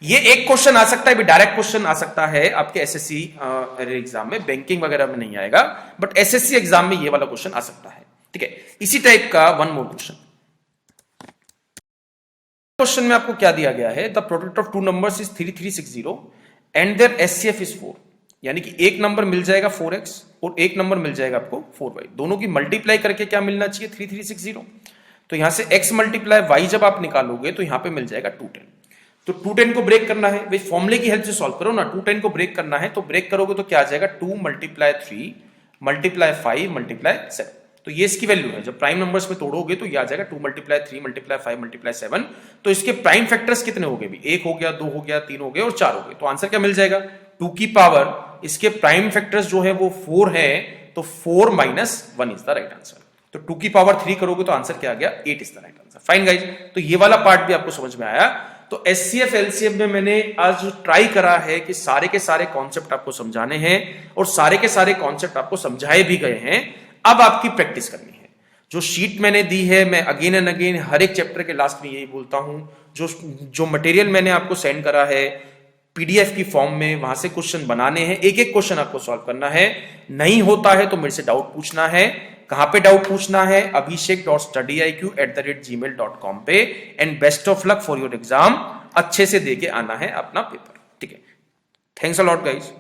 ये एक क्वेश्चन आ सकता है, डायरेक्ट क्वेश्चन आ सकता है आपके एसएससी एग्जाम में, बैंकिंग वगैरह में नहीं आएगा, बट एसएससी एग्जाम में ये वाला क्वेश्चन आ सकता है। ठीक है, इसी टाइप का वन मोर क्वेश्चन में आपको क्या दिया गया है, the product of 2 numbers is 3360 and their HCF is 4, यानी कि एक नंबर मिल जाएगा 4x और एक नंबर मिल जाएगा आपको 4y, दोनों की मल्टीप्लाई करके क्या मिलना चाहिए 3360। तो यहां से x मल्टीप्लाई y जब आप निकालोगे तो यहां पे मिल जाएगा 210। तो 210 को ब्रेक करना है, भाई फॉर्मूले की हेल्प से सॉल्व करो ना। 210 को ब्रेक करना है, तो ब्रेक करोगे तो क्या आ जाएगा 2 मल्टीप्लाई 3 मल्टीप्लाई 5 मल्टीप्लाई 7। तो ये इसकी वैल्यू है, जब प्राइम नंबर्स में तोड़ोगे तो ये आ जाएगा 2 मल्टीप्लाई 3 मल्टीप्लाई 5 मल्टीप्लाई 7। तो इसके प्राइम फैक्टर्स कितने हो गए, भी 1 हो गया, 2 हो गया, 3 हो गए और 4 हो गए। तो आंसर क्या मिल जाएगा 2 की पावर, इसके प्राइम फैक्टर्स जो है वो 4 है, तो 4 minus 1 is the right answer. तो 2 की पावर 3 करोगे तो आंसर क्या आ गया 8 is the right answer. Fine guys, तो ये वाला पार्ट भी आपको समझ में आया। तो एचसीएफ एलसीएम में मैंने आज ट्राई करा है कि सारे के सारे कॉन्सेप्ट आपको समझाने हैं और सारे के सारे कॉन्सेप्ट आपको समझाए भी गए हैं। अब आपकी प्रैक्टिस करनी है। जो शीट मैंने दी है, मैं अगेन एंड अगेन हर एक चैप्टर के लास्ट में यही बोलता हूं, जो मटेरियल मैंने आपको सेंड करा है पीडीएफ की फॉर्म में, वहां से क्वेश्चन बनाने हैं, एक एक क्वेश्चन आपको सॉल्व करना है। नहीं होता है तो मेरे से डाउट पूछना है। कहां पे डाउट पूछना है, abhishek.studyiq@gmail.com पे। And best of luck for your exam, अच्छे से देके आना है अपना पेपर। ठीक है, थैंक्स अ लॉट गाइस।